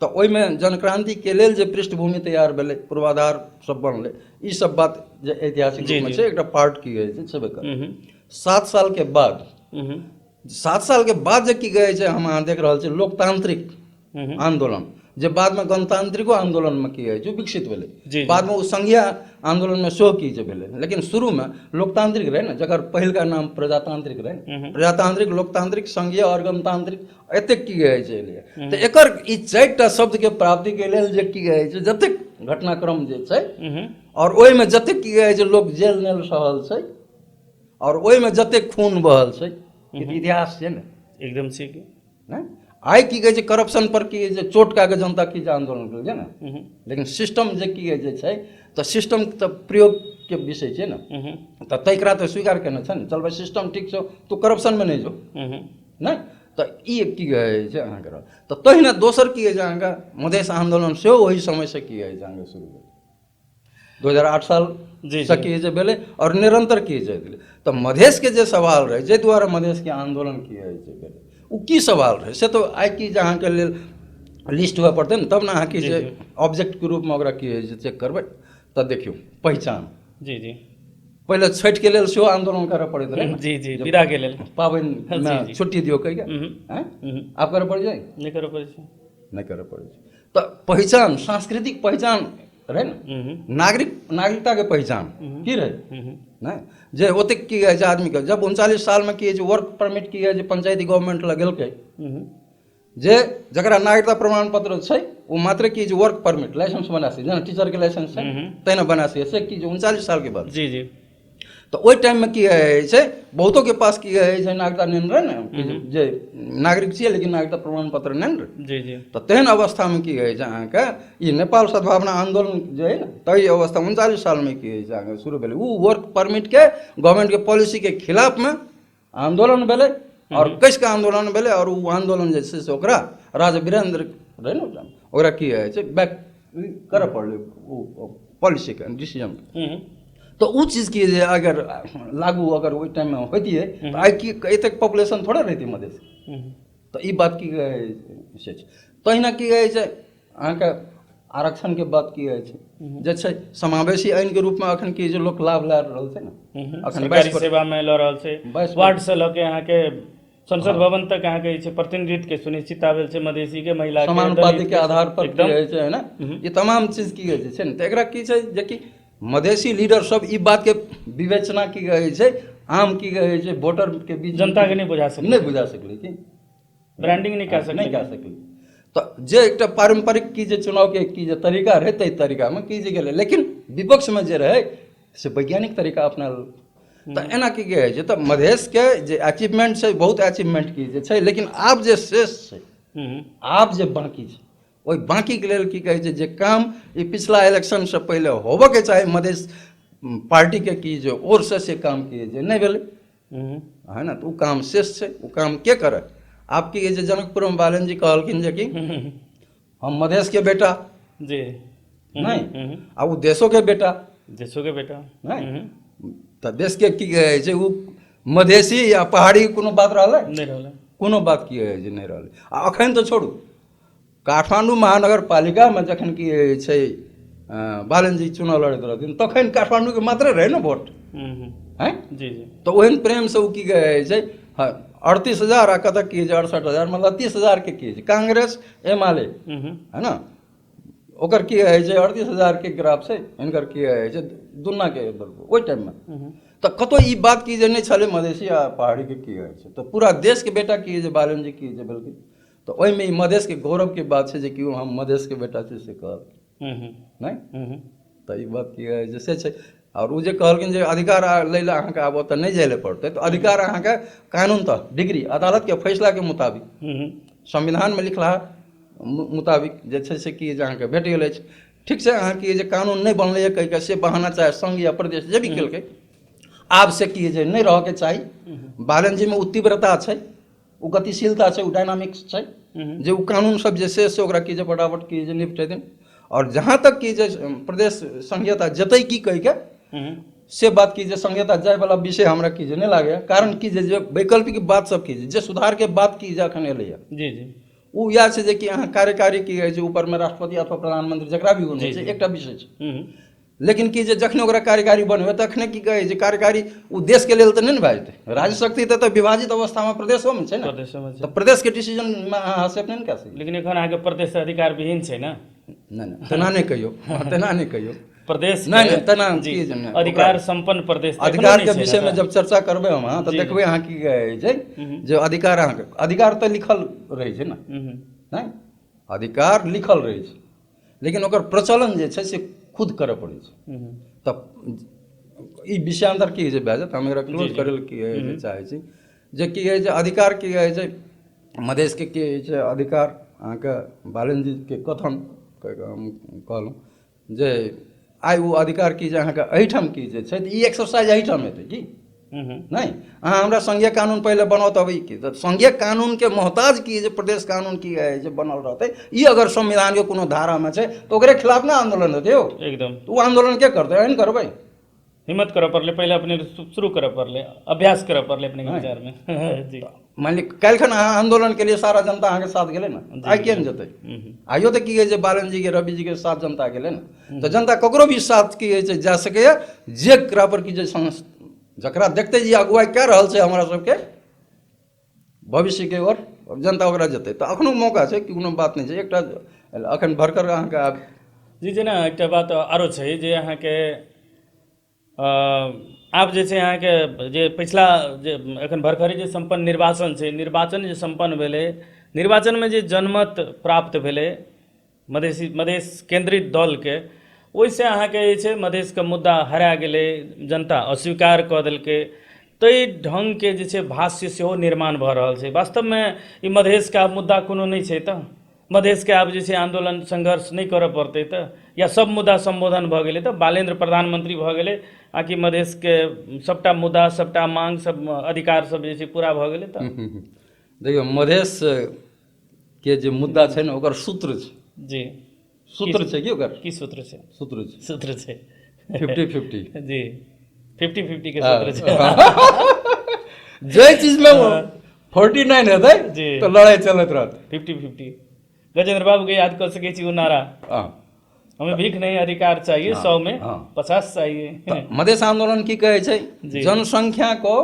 Speaker 2: तऽ ओहिमे जनक्रांतिके लेल जे पृष्ठभूमि तैयार भेलै पूर्वाधार सब बनलै ई सब बात जे ऐतिहासिक रूपमे छै एकटा पार्ट की कहै छै छेबे करै 7 सालके बाद 7 सालके बाद जे की कहै छै हम अहाँ देख रहल छी लोकतांत्रिक आंदोलन जे बादमे गणतांत्रिको आंदोलनमे की होइ छै विकसित भेलै बादमे ओ संघीय आंदोलनमे सेहो की जे भेलै लेकिन शुरूमे लोकतांत्रिक रहै ने जकर पहिलका नाम प्रजातांत्रिक रहै प्रजातांत्रिक लोकतांत्रिक संघीय और गणतांत्रिक एतेक की कहै छै एलियै तऽ एकर ई 4टा शब्दके प्राप्तिके लेल जे की कहै छै जतेक घटनाक्रम जे छै और ओहिमे जतेक की कहै छै लोक जेल नेल सहल छै और ओहिमे जतेक खून बहल छै इतिहास छै ने
Speaker 1: एकदम ठीक
Speaker 2: है आइ की कहै छै करप्शन पर की जे चोट कऽ के जनता की जे आंदोलन केलकै ने लेकिन सिस्टम जे की जे छै तऽ सिस्टम तऽ प्रयोगके विषय छै ने तऽ तकरा तऽ स्वीकार केने छै ने चल भाई सिस्टम ठीक छौ तू करप्शनमे नहि जो नहि तऽ ई की कहै छै अहाँके तऽ तहिना दोसर की छै अहाँके मधेश आंदोलन सेहो ओहि समयसँ की कहै छै अहाँके शुरू भेल 2008 साल से की जे भेलै और निरंतर की जे भेलै तऽ मधेशके जे सवाल रहै जाहि दुआरे मधेशके आंदोलन की होइ छै भेलै ओ की सवाल रहे से तो आइ की जे अहाँके लेल लिस्ट हुए पड़तै ने तब ने अहाँ की जे ऑब्जेक्टके रूपमे ओकरा की होइ छै चेक करबै तऽ देखियौ पहचान
Speaker 1: जी जी
Speaker 2: पहिले छठिके लेल सेहो आंदोलन करऽ पड़ैत रहै
Speaker 1: जी जी विदाके लेल
Speaker 2: पाबनिमे छुट्टी दियौ कहिके आब करऽ पड़ै छै
Speaker 1: नहीं करऽ पड़ै छै
Speaker 2: नहीं करऽ पड़ै छै तऽ पहचान सांस्कृतिक पहचान रहे ने नागरिकताके पहचान की रहे नहीं जे ओतेक की कहै छै आदमीके जब 39 सालमे की छै वर्क परमिट की छै पंचायती गवर्नमेंट लगेलकै जे जकरा नागरिकता प्रमाण पत्र छै वो मात्र की छै वर्क परमिट लाइसेंस बना सकै जेना टीचरके लाइसेंस छै तहिना बना सकै से की छै 39 सालके बाद
Speaker 1: जी जी
Speaker 2: तऽ ओहि टाइममे की होइ छै बहुतोके पास की होइ छै नागरिकता नहीं रहे ने जे नागरिक छियै लेकिन नागरिकता प्रमाण पत्र नहीं रहे
Speaker 1: जी जी
Speaker 2: तऽ तेहन अवस्थामे की होइ छै अहाँके ई नेपाल सद्भावना आंदोलन जे है ने ताहि अवस्था 39 सालमे की होइ छै अहाँके शुरू भेलै ओ वर्क परमिटके गवर्नमेंटके पॉलिसीके खिलाफमे आंदोलन भेलै और कैसके आंदोलन भेलै और ओ आंदोलन जे छै से ओकरा राजा वीरेंद्र रहै ने ओकरा की होइ छै बैक करऽ पड़लै ओ पॉलिसीके डिसीजन तो वो चीज़ की जे अगर लागू अगर ओहि टाइम में होतिए तो आई की एतेक पॉपुलेशन थोड़ा रहती मधेश तो ई बात की से तहिना की कहै छै अहाँके आरक्षणके बात की होइ छै जे छै समावेशी आइनके रूपमे अखन की जे लोक लाभ लए रहल छै ने
Speaker 1: अखन सरकारी सेवामे लऽ रहल छै वार्डसँ लऽ के अहाँके संसद भवन तक अहाँके जे छै प्रतिनिधित्वके सुनिश्चितता भेल छै मधेसीके महिला
Speaker 2: समानुपातिके आधार पर की होइ छै ना ये तमाम चीज की होइ छै ने तऽ एकरा की छै जे कि मधेसी लीडर सब ई बातके विवेचना की कहै छै आम की कहै छै वोटर के बीच
Speaker 1: जनताके नहीं बुझा
Speaker 2: सकलै कि
Speaker 1: ब्रांडिंग नहीं कऽ सकलै
Speaker 2: तऽ जे एकटा पारंपरिक की जे चुनावके की जे तरीका रहै ताहि तरीकामे की जे गेलै लेकिन विपक्षमे जे रहै से वैज्ञानिक तरीका अपनायल तऽ एना की कहै छै तऽ मधेशके जे अचीवमेंट छै बहुत अचीवमेंट की जे छै लेकिन आब जे शेष छै आब जे बाँकी छै ओहि बाँकीके लेल की कहै छै जे काम ई पिछला इलेक्शनसँ पहिले होबऽके चाही मधेश पार्टीके की जे ओरसँ से काम की जे नहीं भेलै है ना तो वो काम शेष छै वो काम के करे आप की जे जनकपुर में बालन जी कहलखिन जे कि हम मधेश के बेटा
Speaker 1: जी
Speaker 2: नहीं आ वो देशों के बेटा
Speaker 1: नहीं
Speaker 2: तो देश के की कहे छै वो मधेसी या पहाड़ी कोनो बात रहलै
Speaker 1: नहीं रहलै
Speaker 2: कोनो बात की है जे नहीं रहलै आ अखन तो छोड़ू काठमांडू महानगर पालिका में जखन की छै बालन जी चुनाव लड़ैत रहथिन तखन काठमांडू के मात्र रहे ने वोट हैं
Speaker 1: जी जी
Speaker 2: तो ओहन प्रेम से वो की कहे छै 38,000 आ कतऽ की 68,000 मतलब 30,000 के की कांग्रेस एमाले है ना ओकर की है 38,000 के ग्राफ से इनकर की है दुन्ना के ओहि टाइम में तो कतो ई बात की नहीं छले मधेसी आ पहाड़ी के की है तो पूरा देश के बेटा की बालन जी की बल्कि तो ओहि में मधेश के गौरव के बात है कि हम मधेश के बेटा छै से कहल नहीं तो ई बात की है जैसे छै और उ जे कहलखिन जे अधिकार लै ला अहाँके आब ओतऽ नहीं जाय ले पड़तै तो अधिकार अहाँके कानून तक डिग्री अदालत के फैसला के मुताबिक संविधान में लिखला मुताबिक जे छै से कि जे अहाँके भेट गेल अछि ठीक छै अहाँके जे कानून नहीं बनलै कहि के से बहाना चाहे संघ या प्रदेश जे भी केलकै आब से कि जे नहीं रहके चाही बालन जी में उ तीव्रता छै उ गतिशीलता छै उ डायनामिक्स छै जे उ कानून सब जे से ओकरा कि जे फटाफट कि जे निपटे देन और जहाँ तक कि जे प्रदेश संघीयता जतै की कहि के से बात की जे संघीयता जाय वाला विषय हमरा की जे नहीं लागे कारण की जे वैकल्पिक बात सब की जे सुधार के बात की जे अखन एलै
Speaker 1: जी जी
Speaker 2: उ या छै जे कि अहाँ कार्यकारी की है जे ऊपर में राष्ट्रपति अथवा प्रधानमंत्री जकरा भी होने छै एकटा विषय छै लेकिन कि जे जखने ओकरा कार्यकारी बनबै तखने की कहै जे कार्यकारी उ देश के लेल तऽ नहीं भए जेतै राज्य शक्ति तऽ विभाजित अवस्था में प्रदेशो में छै ने तो प्रदेश के डिसीजन में अहाँ हस्तक्षेप नहीं कए सकै
Speaker 1: लेकिन एखन अहाँके प्रदेश अधिकार विहीन छै ना
Speaker 2: नहीं तेना नहीं कहियो तेना नहीं कहियो
Speaker 1: प्रदेश
Speaker 2: नहीं तेना
Speaker 1: अधिकार संपन्न प्रदेश
Speaker 2: अधिकार के विषय में जब चर्चा करबै हम तो देखबै अहाँ की कहै छै जे अधिकार अहाँके अधिकार तऽ लिखल रहै छै ना नहीं अधिकार लिखल रहै छै लेकिन ओकर प्रचलन जे छै से खुद करऽ पड़ै छै तब ई विषयांतर की जे भए जायत हम एकरा क्लोज करै लए की चाहै छी जे की है जे अधिकार की है जे मधेश के की है जे अधिकार अहाँके बालन जी के कथन कहलहुँ जे आइ ओ अधिकार की जे अहाँके एहिठाम की जे छै ई एक्सरसाइज एहिठाम हेतै की नहीं अहाँ हमरा संघीय कानून पहले बनाओ तब की तो संघीय कानून के मोहताज की जे प्रदेश कानून की है जे बनल रहते ई अगर संविधान के कोनो धारा में छै तो ओकरे खिलाफ ना आंदोलन हेतै हो
Speaker 1: एकदम
Speaker 2: तो आंदोलन के करते एहन करबै
Speaker 1: हिम्मत करऽ पड़ले पहले अपने शुरू करऽ पड़ले अभ्यास करऽ पड़ले अपने के विचार में जी
Speaker 2: मान ली काल्हिखन अहाँ आंदोलन के लिए सारा जनता अहाँके साथ गेलै ने आइ किया नहीं जेतै आइयो तो की है जे बालन जी के रवि जी के साथ जनता गेलै ने तो जनता ककरो भी साथ की है जा सकैया जेकरा पर की जे जकरा देखते जी अगुवाई कए रहल छै हमरा सबके भविष्य के ओर जनता ओकरा जेतै तऽ अखनो मौका छै कि कोनो बात नहीं छै एकटा अखन भरकर अहाँके
Speaker 1: जी जेना एकटा बात आरो छै जे अहाँके आब जे छै अहाँके जे पिछला जे एखन भरखरी जे सम्पन्न निर्वाचन छै निर्वाचन जे सम्पन्न भेलै निर्वाचनमे जे जनमत प्राप्त भेलै मधेश केंद्रित दलके ओहिसँ अहाँके जे छै मधेशके मुद्दा हरा गेलै जनता अस्वीकार कऽ देलकै ताहि ढङ्गके जे छै भाष्य सेहो निर्माण भऽ रहल छै वास्तवमे ई मधेशके आब मुद्दा कोनो नहि छै तऽ मधेशके आब जे छै आंदोलन संघर्ष नहीं करऽ पड़तै तऽ या सब मुद्दा संबोधन भऽ गेलै तऽ बालेन्द्र प्रधानमंत्री भऽ गेलै आकि मधेशके सबटा मुद्दा सबटा मांग सब अधिकार सब जे छै पूरा भऽ गेलै तऽ
Speaker 2: देखियौ मधेश के जे मुद्दा छै ने ओकर सूत्र छै
Speaker 1: जी
Speaker 2: सूत्र छै कि ओकर
Speaker 1: की सूत्र छै
Speaker 2: सूत्र
Speaker 1: छै
Speaker 2: 50-50
Speaker 1: जी 50-50 के सूत्र छै
Speaker 2: जे चीज में 49 हेतै तो लड़ाई चलत रहत
Speaker 1: 50-50 गजेंद्र बाबू के याद कर सकै छी वो नारा हमें भीख नहीं अधिकार चाहिए 100 में 50 चाहिए
Speaker 2: मधेश आंदोलन की कहे छै जनसंख्या को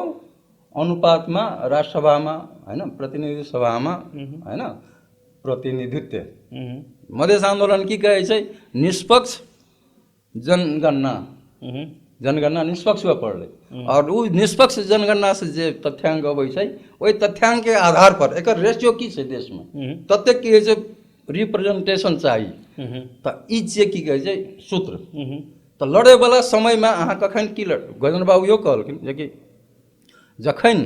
Speaker 2: अनुपात में राष्ट्रसभा में है ना प्रतिनिधि सभा में है ना प्रतिनिधित्व मधेश आंदोलन की कहे छै निष्पक्ष जनगणना निष्पक्ष हुआ पड़लै और उ निष्पक्ष जनगणना से जे तथ्यांक अबै छै ओहि तथ्यांक के आधार पर एकर रेशियो की छै देश में ततेक की छै रिप्रेजेंटेशन चाही तऽ ई जे की कहै छै सूत्र तऽ लड़े वाला समय में अहाँ कखन की गजेंद्र बाबू यो कहलखिन जे कि जखन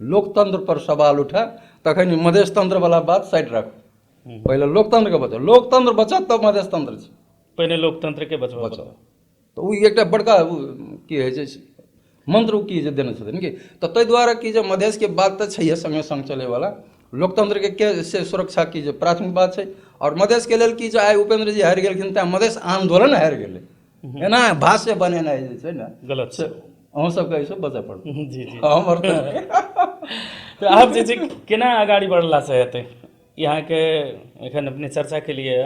Speaker 2: लोकतंत्र पर सवाल उठा तखन मधेश तंत्र वाला बात साइड रख पहले लोकतंत्र के बचाओ लोकतंत्र बचत तब मधेश तंत्र छै
Speaker 1: पहिने लोकतंत्र के बचाओ
Speaker 2: तो उ एकटा बड़का की है छै मंत्र की जे देने छथिन कि तऽ ताहि दुआरे कि जे मधेश के बात तऽ छैहे संगे संग चले वाला लोकतंत्र के से सुरक्षा की जे प्राथमिक बात छै और मधेश के लेल की जे आइ उपेंद्र जी हारि गेलखिन तऽ मधेश आंदोलन हारि गेलै एना भाष्य बनेनाइ जे छै ने
Speaker 1: गलत छै
Speaker 2: अहूँ सबके एहिसँ बचय पड़तै
Speaker 1: जी जी
Speaker 2: हमर
Speaker 1: तऽ आब जे छै केना अगाडि बढ़ला से हेतै यहाँके एखन अपने चर्चा के लिए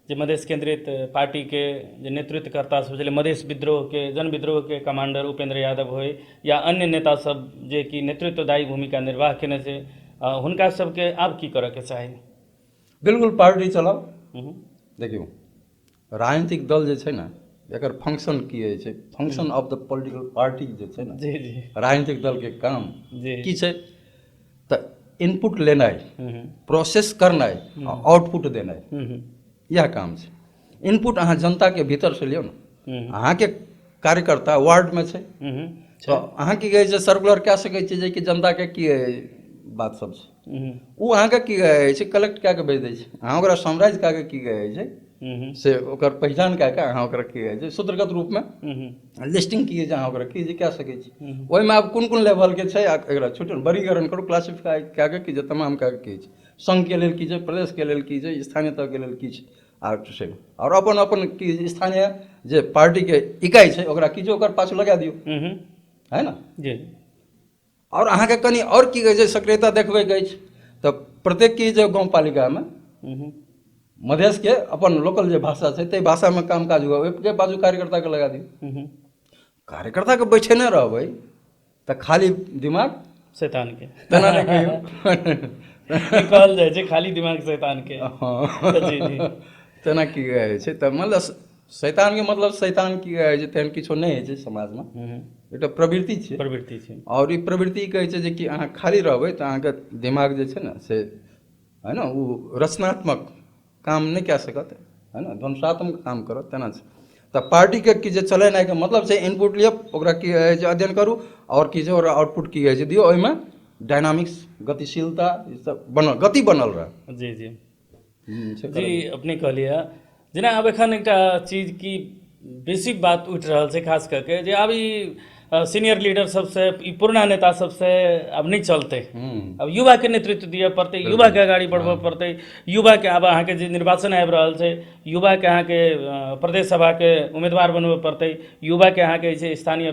Speaker 1: जे मधेश केंद्रित पार्टी के जे नेतृत्वकर्ता सब छलै, मधेश विद्रोह के जन विद्रोह के कमांडर उपेंद्र यादव होय या अन्य नेता सब जे कि नेतृत्वदायी भूमिका निर्वाह केने छै, हुनका सबके आब की करऽ के चाही?
Speaker 2: बिल्कुल पार्टी चलाओ।
Speaker 1: हम्म,
Speaker 2: देखियौ, राजनीतिक दल जे छै ने, एकर फंक्शन की होइ छै, function of the political party जे छै ने,
Speaker 1: जी जी
Speaker 2: राजनीतिक दल के काम
Speaker 1: जी
Speaker 2: की छै तऽ इनपुट लेनाइ,
Speaker 1: हम्म,
Speaker 2: प्रोसेस करनाइ, आउटपुट देनाइ,
Speaker 1: हम्म,
Speaker 2: यह काम छै। इनपुट अहाँ जनता के भीतर से लियौ ने,
Speaker 1: हम्म,
Speaker 2: अहाँ के कार्यकर्ता वार्ड में छै
Speaker 1: हम्म,
Speaker 2: तो अहाँ की कहै छै सर्कुलर कए सकै छियै जे कि जनता के की बात सब छै,
Speaker 1: हम्म,
Speaker 2: ओ अहाँके की कहै छै कलेक्ट कए के भेज दै छै, अहाँ ओकरा समराइज कए के की कहै छै
Speaker 1: हम्म,
Speaker 2: से ओकर पहचान कए के अहाँ ओकरा की कहै छै सूत्रगत रूपमे
Speaker 1: हम्म,
Speaker 2: लिस्टिंग की जे अहाँ ओकरा की जे कए सकै छी।
Speaker 1: हम्म,
Speaker 2: ओहिमे आब कोन कोन लेवलके छै आ एकरा छुट्टी वर्गीकरण करू, क्लासिफाई कए के की जे तमाम कए के की छै, संघके लेल की छै, प्रदेशके लेल की छै, स्थानीय तहके लेल की छै, और अपन अपन की स्थानीय जे पार्टीके इकाई छै ओकरा की छै ओकर पाछू लगा दियौ, है ना।
Speaker 1: जी
Speaker 2: और अहाँके कनि और की कहै छै सक्रियता देखबैके अछि तऽ प्रत्येक की छै गाँव पालिकामे
Speaker 1: हम्म,
Speaker 2: मधेशके अपन लोकल जे भाषा छै ताहि भाषामे काम काज हुआ, ओहिके बाजू कार्यकर्ताके लगा दियौ।
Speaker 1: हम्म,
Speaker 2: कार्यकर्ताके बैठेने रहबै तऽ खाली दिमाग
Speaker 1: शैतान के
Speaker 2: तेना नहि कहियौ
Speaker 1: कहल जाइ छै खाली दिमाग शैतान के। जी जी
Speaker 2: तेना की कहै छै तऽ मतलब शैतानके मतलब शैतान की कहै छै तेहन किछो नहि होइ छै समाजमे,
Speaker 1: हम्म,
Speaker 2: एकटा प्रवृत्ति छै।
Speaker 1: प्रवृत्ति छै।
Speaker 2: और ई प्रवृत्ति कहै छै जे कि अहाँ खाली रहबै तऽ अहाँके दिमाग जे छै ने से है ना ओ रचनात्मक काम नहीं कए सकत, है ना, ध्वंसात्मक काम करत, तेना छै। तऽ पार्टीके की जे चलेनाइके मतलब छै इनपुट लिअ, ओकरा की कहै छै अध्ययन करू, और की छै ओकरा आउटपुट की कहै छै दियौ, ओहिमे डायनामिक्स गतिशीलता ई सब बनल, गति बनल रहे।
Speaker 1: जी जी
Speaker 2: से
Speaker 1: जी
Speaker 2: करल।
Speaker 1: अपने कहलिए जेना आब एखन एकटा चीज की बेसी बात उठि रहल छै खास करके जे आब ई सीनियर लीडर सबसे ई पुरना नेता सबसे अब नहीं चलते, अब युवा के नेतृत्व दिए पड़ते, युवा के आगाड़ी बढ़बऽ पड़ते, युवा के आब अहाँके जे निर्वाचन आबि रहल छै युवा के अहाँके प्रदेश सभा के उम्मीदवार बनबऽ पड़ते, युवा के अहाँके जे छै स्थानीय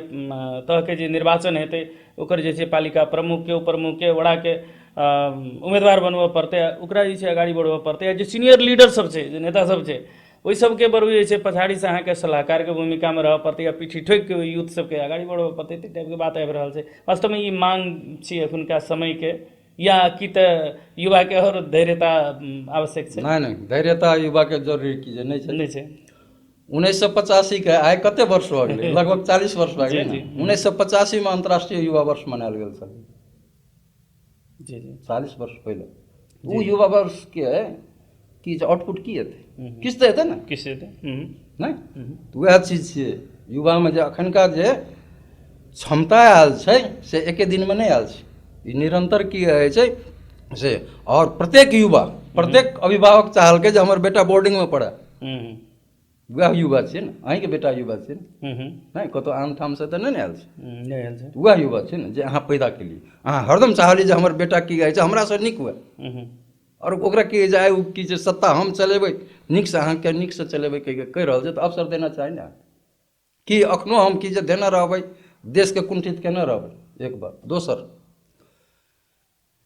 Speaker 1: तह के जे निर्वाचन हेतै ओकर जे छै पालिका प्रमुख के उपप्रमुख के वड़ा के उम्मीदवार बनबऽ पड़तै, ओकरा जे छै आगाड़ी बढ़बऽ पड़तै। जे सीनियर लीडर सब छै जे नेता सब छै ओहि सबके बरू जे छै पछाड़ी से अहाँके सलाहकारके भूमिकामे रहऽ पड़तै या पीठी ठोकि के यूथ सबके आगाड़ी बढ़बऽ पड़तै, ताहि टाइपके बात आबि रहल छै। वास्तवमे ई मांग छी एखुनका समयके या कि तऽ युवाके आओर धैर्यता आवश्यक छै?
Speaker 2: नहीं नहीं, धैर्यता युवाके जरूरी की जे नहि छै।
Speaker 1: नहीं छै
Speaker 2: 1985 के आइ कते वर्ष भऽ गेलै, लगभग 40 वर्ष भऽ गेलै
Speaker 1: जी,
Speaker 2: ने।
Speaker 1: जी।
Speaker 2: 1985 में अंतर्राष्ट्रीय युवा वर्ष मनायल गेल छल,
Speaker 1: जी जी
Speaker 2: 40 वर्ष पहिले। ओ युवा वर्ष के की आउटपुट की हेतै, किछु तऽ हेतै ने,
Speaker 1: किस हेतै?
Speaker 2: नहि तऽ वएह चीज छियै युवामे जे अखनका जे क्षमता आयल छै से एके दिनमे नहीं आयल छै, ई निरंतर की होइ छै से। और प्रत्येक युवा प्रत्येक अभिभावक चाहलकै जे हमर बेटा बोर्डिंग में पढ़े, वएह युवा छियै ने, अहींके बेटा युवा छियै ने, नहीं कतौ आन ठाम से तऽ नहीं आयल छै,
Speaker 1: नहीं आयल छै।
Speaker 2: वएह युवा छै ने जे अहाँ पैदा केलियै। अहाँ हरदम चाहलियै जे हमर बेटा की कहै छै हमरासँ नीक हुए, और ओकरा की जाए ओ की छै सत्ता हम चलेबै नीकसँ, अहाँके नीकसँ चलेबै कहि रहल छै तऽ अवसर देना चाही ने। कि अखनो हम की जे देने रहबै देशके कुंठित केने रहबै एक बार। दोसर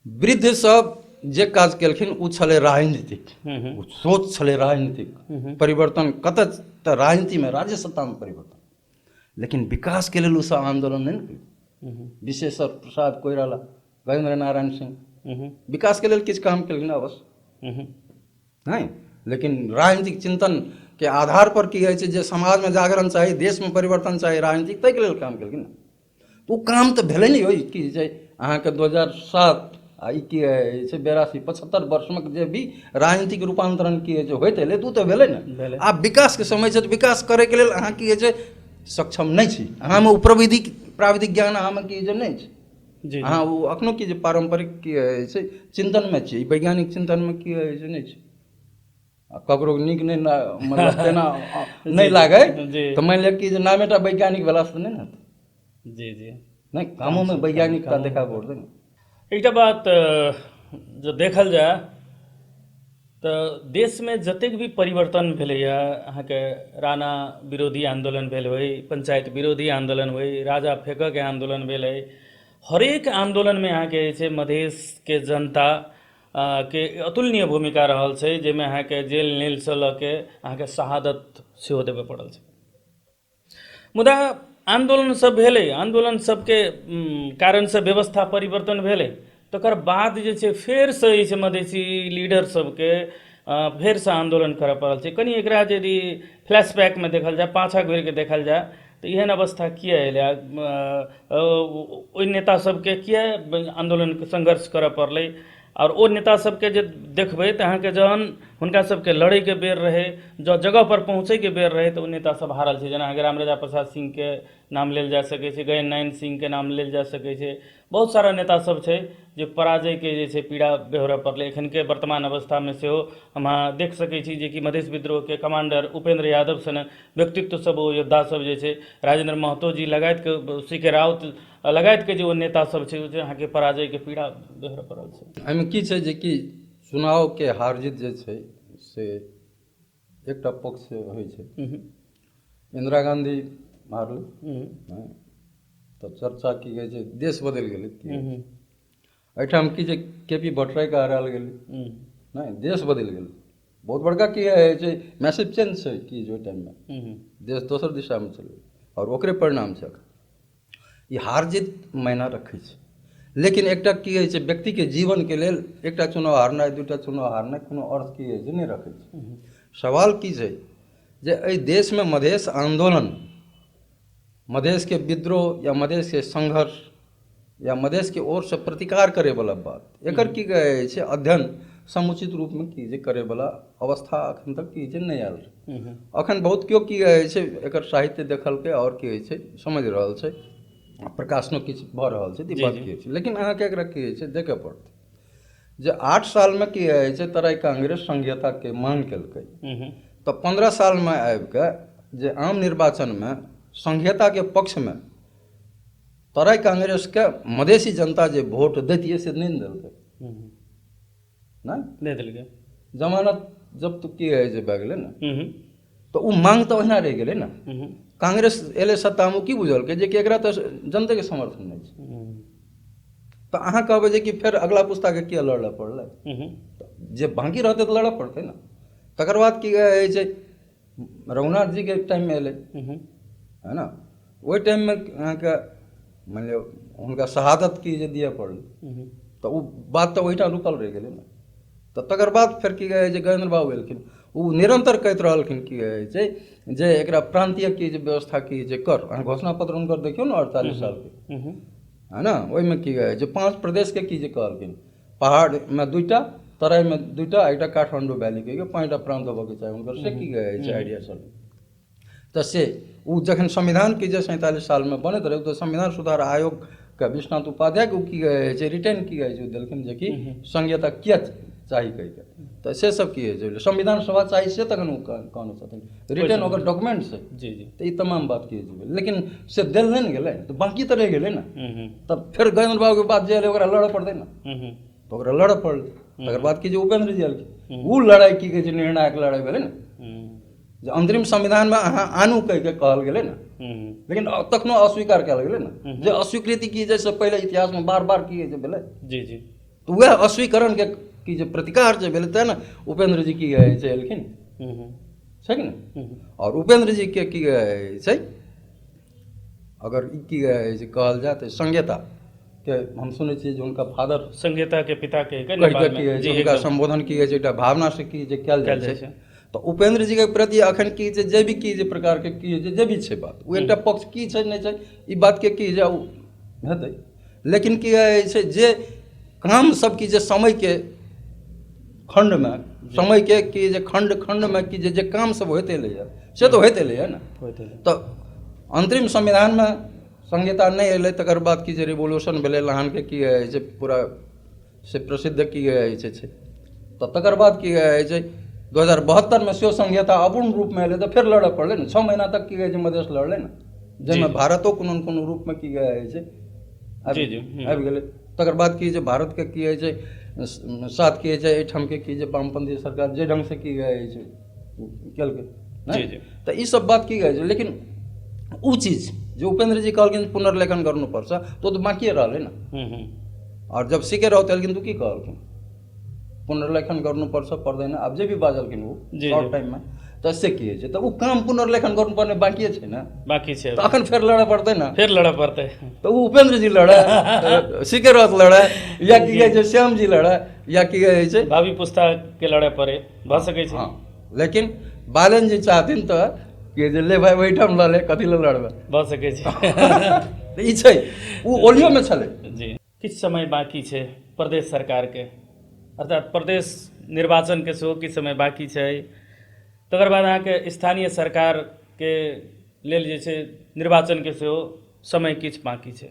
Speaker 2: वृद्ध सब जे काज केलखिन ओ छलै राजनीतिक, ओ सोच छलै राजनीतिक परिवर्तन, कतऽ तऽ राजनीतिमे राज्य सत्तामे परिवर्तन, लेकिन विकासके लेल ओसभ आंदोलन नहीं केलखिन। विशेश्वर प्रसाद कोइराला, गजेंद्र नारायण सिंह विकासके लेल किछु काम केलखिन अवश्य, नहीं, लेकिन राजनीतिक चिंतन के आधार पर की होइ छै जे समाजमे जागरण चाही, देशमे परिवर्तन चाही, राजनीतिक ताहिके लेल काम केलखिन। ओ काम तऽ भेलै नहीं, होइ की छै अहाँके 2007 आ ई की होइ छै 82 75 वर्षमे जे भी राजनीतिक रूपांतरण की होइ छै होइत एलै तऽ ओ तऽ भेलै ने। आब विकासके समय छै तऽ विकास करैके लेल अहाँ की होइ छै सक्षम नहीं छी, अहाँमे ओ प्राविधिक ज्ञान अहाँमे की जे नहीं छै, अहाँ ओ अखनो की जे पारंपरिक की होइ छै चिंतनमे छी, वैज्ञानिक चिंतनमे की होइ छै नहीं छै। ककरो नीक नहीं मतलब तेना नहीं लागै तऽ मानि लिअ कि जे नामेटा वैज्ञानिक भेलासँ तऽ नहीं ने हेतै।
Speaker 1: जी जी
Speaker 2: नहीं, कामों में वैज्ञानिकता देखा पड़तै ने।
Speaker 1: एकटा बात जो देखल जाए तऽ देशमे जतेक भी परिवर्तन भेलैए, अहाँके राणा विरोधी आंदोलन भेल होइ, पंचायत विरोधी आंदोलन होइ, राजा फेंकऽके आंदोलन भेल होइ, हरेक आंदोलनमे अहाँके जे छै मधेशके जनता के अतुलनीय भूमिका रहल छै, जाहिमे अहाँके जेल नेल से लऽ के अहाँके शहादत सेहो देबय पड़ल छै। मुदा आंदोलन सब भेलै, आंदोलन सबके कारण से व्यवस्था परिवर्तन भेलै, तकर बाद जे छै फेर से जे छै मधेसी लीडर सबके फेर से आंदोलन करऽ पड़ल छै। कनी एकरा यदि फ्लैशबैक में देखल जाए, पाछा घुरि के देखल जाए, तो एहन अवस्था किए अयलै, ओहि नेता सबके किए आंदोलन संघर्ष करऽ पड़लै, और ओ नेता सबके जे देखबै तऽ अहाँके जहन हुनका सबके लड़ै के बेर रहे, जो जगह पर पहुँचे के बेर रहे, तो ओ नेता सब हारल छै। जेना अहाँके रामराजा प्रसाद सिंह के नाम लेल जा सकै छै, गगन नारायण सिंह के नाम लेल जा सकै छै, बहुत सारा नेता सब छै जे पराजय के जे छै पीड़ा बेहोरऽ पड़लै। एखन के वर्तमान अवस्था में सेहो हम अहाँ देख सकै छी जे कि मधेश विद्रोह के कमांडर उपेंद्र यादव सन व्यक्तित्व सब, ओ योद्धा सब जे छै, राजेंद्र महतो जी लगायत के, सी.के. राउत लगायत के जे ओ नेता सब छै, जे अहाँके पराजय के पीड़ा बेहोरऽ पड़ल छै।
Speaker 2: एहिमे की छै जे कि चुनाव के हार जीत जे छै से एकटा पक्ष से होइ छै। इंदिरा गांधी हारलै तऽ चर्चा की कहै छै देश बदलि गेलै। एहिठाम की छै के.पी. भट्टराई के हरायल गेलै, नहीं देश बदलि गेलै। बहुत बड़का की है छै मैसिव चेंज छै कि ओहि टाइम में देश दोसर दिशा में चलै, और ओकरे परिणाम छै। ई हार जीत मायना रखै छै, लेकिन एकटा की होइ छै व्यक्ति के जीवन के लेल एकटा चुनाव हारनाइ, दूटा चुनाव हारनाइ कोनो अर्थ की होइ छै नहि रखै छै। सवाल की छै जे एहि देश में मधेश आंदोलन, मधेश के विद्रोह या मधेश के संघर्ष या मधेश के ओर से प्रतिकार करे वाला बात, एकर की कहै छै अध्ययन समुचित रूप में की जे करे वाला अवस्था अखन तक की छै नहीं आयल। अखन बहुत केओ की कहै छै एकर साहित्य देखलकै और की होइ छै समझ रहल छै, प्रकाशनो किछु भऽ रहल छै, ई बात की छै। लेकिन अहाँके एकरा की होइ छै देखे पड़तै जे 8 साल में की होइ छै तराई कांग्रेस संघीयता के मांग केलकै, तो 15 साल में आबि के जे आम निर्वाचन में संघीयता के पक्ष में तराई कांग्रेस के मधेसी जनता जे वोट दैतियै से नहीं देलकै, नहीं
Speaker 1: देलकै।
Speaker 2: जमानत जब्त की है जे भए गेलै ने, तो उ मांग तो ओहिना रहि गेलै ना। कांग्रेस एले सत्ता में की बुझलकै जे कि एकरा तो जनते के समर्थन नहीं छै, तो अहाँ कहबै जे कि फिर अगला पुस्ता के किया लड़ऽ पड़लै, जे बाकी रहतै तो लड़ऽ पड़तै ना। तकर बाद की कहै छै रघुनाथ जी के टाइम में एलै, है ना, ओहि टाइम में अहाँके मान लिअ हुनका शहादत की जे दिए पड़लै, तो उ बात तो ओहिठाम रुकल रहि गेलै ना। तो तकर बाद फिर की कहै छै गजेंद्र बाबू एलखिन, ओ निरंतर कहैत रहलखिन की कहै छै जे एकरा प्रांतीय की जे व्यवस्था की जे कर। अहाँ घोषणा पत्र हुनकर देखियौ ने 48 साल के, है ना, ओहिमे की कहै छै 5 प्रदेश के की जे कहलखिन, पहाड़ में 2टा, तराई में 2टा, एकटा काठमांडू वैली के 5टा प्रांत होबऽ के चाही हुनकर, से की कहै छै आइडिया छल। तो से ओ जखन संविधान की जे 47 साल में बनैत रहे, तो संविधान सुधार आयोग के विश्वनाथ उपाध्याय के की कहै छै रिटर्न की कहै छै देलखिन जे कि संघीयता किया चाही कहि के, तो से सब की है संविधान सभा चाहिए से तखन कहने छथिन, रिटर्न ओकर डॉक्यूमेंट से।
Speaker 1: जी जी,
Speaker 2: तो ये तमाम बात की है, लेकिन से दिल नहीं गेलै, तो बाकी तो रह गेलै ना। तब फिर गजेंद्र बाबू के बात जे ओकरा लड़ऽ पड़तै ना, तो ओकरा लड़ऽ पड़लै। तकर बाद की जे उपेंद्र जी एलखिन, ओ लड़ाई की कहै छै निर्णायक लड़ाई भेलै ना, जे अंतरिम संविधान में अहाँ आनू कहि के कहल गेलै ना, लेकिन तखनो अस्वीकार कयल गेलै ना, जे अस्वीकृति की जैसे पहले इतिहास में बार बार की भेलै। जी जी, तो वह अस्वीकरण के की जे प्रतिकार जे भेलै तेँ ने उपेंद्र जी की कहै छै एलखिन, छै कि ने। और उपेंद्र जी के की कहै छै अगर की कहै छै कहल जाए तऽ संघीयता के हम सुनै छियै जे हुनका फादर
Speaker 1: संघीयता के पिता के
Speaker 2: हुनका संबोधन की छै एकटा भावना से की जे कयल जाइ छै। तो उपेंद्र जी के प्रति अखन की छै जे भी की जे प्रकार के की जे भी छै बात, ओ एकटा पक्ष की छै नहीं छै ई बात के की जे हेतै, लेकिन की कहै छै जे काम सब की जे समय के खंड में, समय के की जे खंड खंड में की जे काम सब होते एलैया से तो होते एलैया ना। तो अंतरिम संविधान में संहिता नहीं एलै, तकर बाद की जे रिवोल्यूशन भेलै लहान के की कहै छै पूरा से प्रसिद्ध की कहै छै। तो तकर बाद की कहै छै 2072 में सेहो संहिता अपूर्ण रूप में एलै, तो फिर लड़ऽ पड़लै ना, 6 महीना तक की कहै छै मधेश लड़लै ना, जाहिमे भारतो कोनो न कोनो रूप में की कहै छै आबि गेलै। तकर बाद की जे भारत के की कहै छै साथ की छै एहिठाम के की जे वामपंथी सरकार जे ढंग से की कहै छै केलकै, तो ई सब बात की कहै छै। लेकिन उ चीज जे उपेंद्र जी कहलखिन पुनर्लेखन गर्नुपर्छ तो बाँकी रहलै ना। और जब सी.के. राउत एलखिन तो की कहलखिन पुनर्लेखन गर्नुपर्छ पर्दैन अब जे भी बाजलकिन ऊ
Speaker 1: जी,
Speaker 2: सर्ट
Speaker 1: जी।
Speaker 2: टाइममा त्यसै के छ त ऊ काम पुनर्लेखन गर्नुपर्ने बाँकी छैन
Speaker 1: बाकी छै
Speaker 2: त अखन फेर लडा पर्दैन
Speaker 1: फेर लड़ पड़तै
Speaker 2: त ऊ उपेन्द्रजी लडा सिकेरथ लडा या की कहै छै श्यामजी लडा या की कहै छै
Speaker 1: भावी पुस्ता के लड़े पड़े भ सकै छै
Speaker 2: हाँ लेकिन बालन जी चाहथिन त कि जे ले भाइ ओहिठाम ल ले कथी ल लड़बे
Speaker 1: भ सकै छै
Speaker 2: त ई छै ऊ ओलियोमे छलै
Speaker 1: जी किछु समय बाकी छै प्रदेश सरकार के अर्थात प्रदेश निर्वाचन के सेहो किछु समय बाकी छै तकर बाद अहाँके स्थानीय सरकार के लेल जे छै निर्वाचन के सेहो समय किछु बाकी छै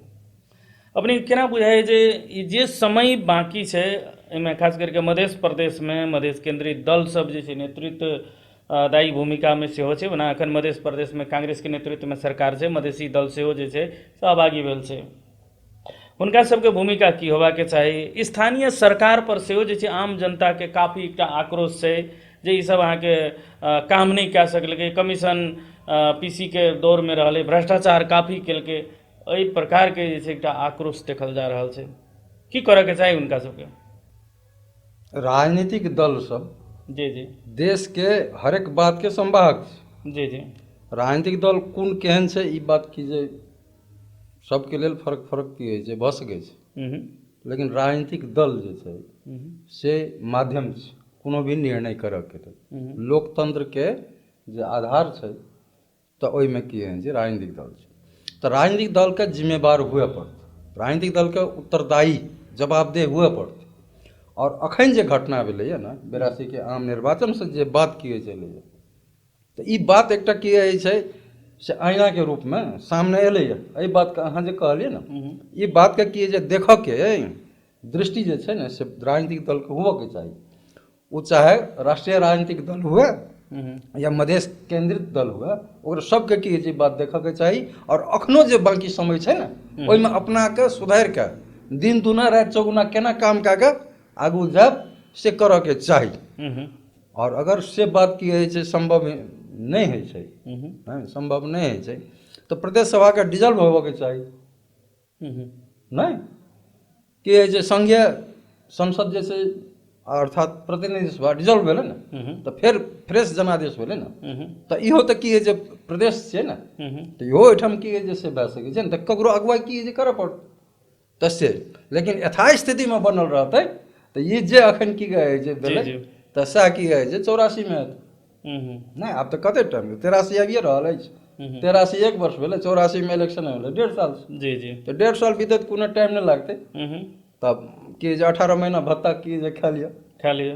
Speaker 1: अपने केना बुझाइ जे ई जे समय बाकी छै एहिमे खास करके मध्य प्रदेश में मध्य केंद्रीय दल सब जे छै नेतृत्व दायी भूमिका में सेहो छै ओना एखन मध्य प्रदेश में कांग्रेस के नेतृत्व में सरकार छै मधेसी दल सेहो जे छै सहभागी भेल छै हुनका सबके भूमिका की होबाक चाही स्थानीय सरकार पर सेहो जे छै आम जनता के काफी एकटा आक्रोश छै जे ई सब अहाँके काम नहीं कए सकलकै कमीशन पीसी के दौर में रहलै भ्रष्टाचार काफी केलकै एहि प्रकार के जे छै एकटा आक्रोश देखल जा रहल छै की करऽ के चाही हुनका सबके
Speaker 2: राजनीतिक दल सब
Speaker 1: जी जी
Speaker 2: देश के हरेक बात के संवाहक छै
Speaker 1: जी जी
Speaker 2: राजनीतिक दल कोन केहन छै ई बात की जे सबके लेल फर्क फर्क की होइ छै भऽ सकै छै
Speaker 1: हम्म,
Speaker 2: लेकिन राजनीतिक दल जे छै
Speaker 1: हम्म,
Speaker 2: से माध्यम छै कोनो भी निर्णय करऽ के लेल
Speaker 1: हम्म,
Speaker 2: लोकतंत्र के जे आधार छै तऽ ओहिमे की होइ छै राजनीतिक दल छै तऽ राजनीतिक दल के जिम्मेवार हुए पड़तै राजनीतिक दल के उत्तरदायी जवाबदेह हुए पड़तै और अखन जे घटना भेलैए ने 82 के आम निर्वाचन से जे बात की छलैए तऽ ई बात एकटा की होइ छै से आईना के रूप में सामने एलैए एहि बात के अहाँ जे कहलिए ने
Speaker 1: हम्म,
Speaker 2: ई बात के की जे देखऽ के दृष्टि जे छै ने से राजनीतिक दल के हुए के चाही वो चाहे राष्ट्रीय राजनीतिक दल हुए
Speaker 1: हम्म,
Speaker 2: या मधेश केंद्रित दल हुए ओकरा सबके की छै बात देखऽ के चाही और अखनो जे बाकी समय छै ने ओहिमे अपना के सुधार के दिन दुना रात चौगुना केना काम कए के आगू जाब से करऽ के चाही
Speaker 1: हम्म,
Speaker 2: और अगर से बात की होइ छै संभव नहीं होइ छै
Speaker 1: हम्म,
Speaker 2: संभव नहीं होइ छै तो प्रदेश सभा के डिजल्व होबऽ के चाही
Speaker 1: हम्म,
Speaker 2: नहीं कि होइ छै संघीय संसद जे छै अर्थात प्रतिनिधि सभा डिजल्व भेलै ने
Speaker 1: हम्म,
Speaker 2: तऽ फेर फ्रेश जनादेश भेलै ने
Speaker 1: हम्म,
Speaker 2: तऽ इहो तऽ की होइ छै प्रदेश छै ने
Speaker 1: हम्म,
Speaker 2: तऽ इहो ओहिठाम की होइ छै से भए सकै छै ने तऽ ककरो अगुवाई की होइ छै करऽ पड़तै तऽ से लेकिन यथास्थितिमे बनल रहतै तऽ ई जे अखन की कहै छै भेलै
Speaker 1: जी।
Speaker 2: तऽ सएह की कहै छै 84 में हेतै
Speaker 1: हम्म,
Speaker 2: नहीं आब तो कते टाइम 83 आबिए रहल अछि
Speaker 1: हम्म,
Speaker 2: 83 एक वर्ष भेलै 84 में इलेक्शन भेलै 1.5 साल से
Speaker 1: जी जी
Speaker 2: तो 1.5 साल बीते तो कोनो टाइम नहीं लागते
Speaker 1: हम्म,
Speaker 2: तब कि जे 18 महीना भत्ता की जे खा लिया
Speaker 1: खा लिअ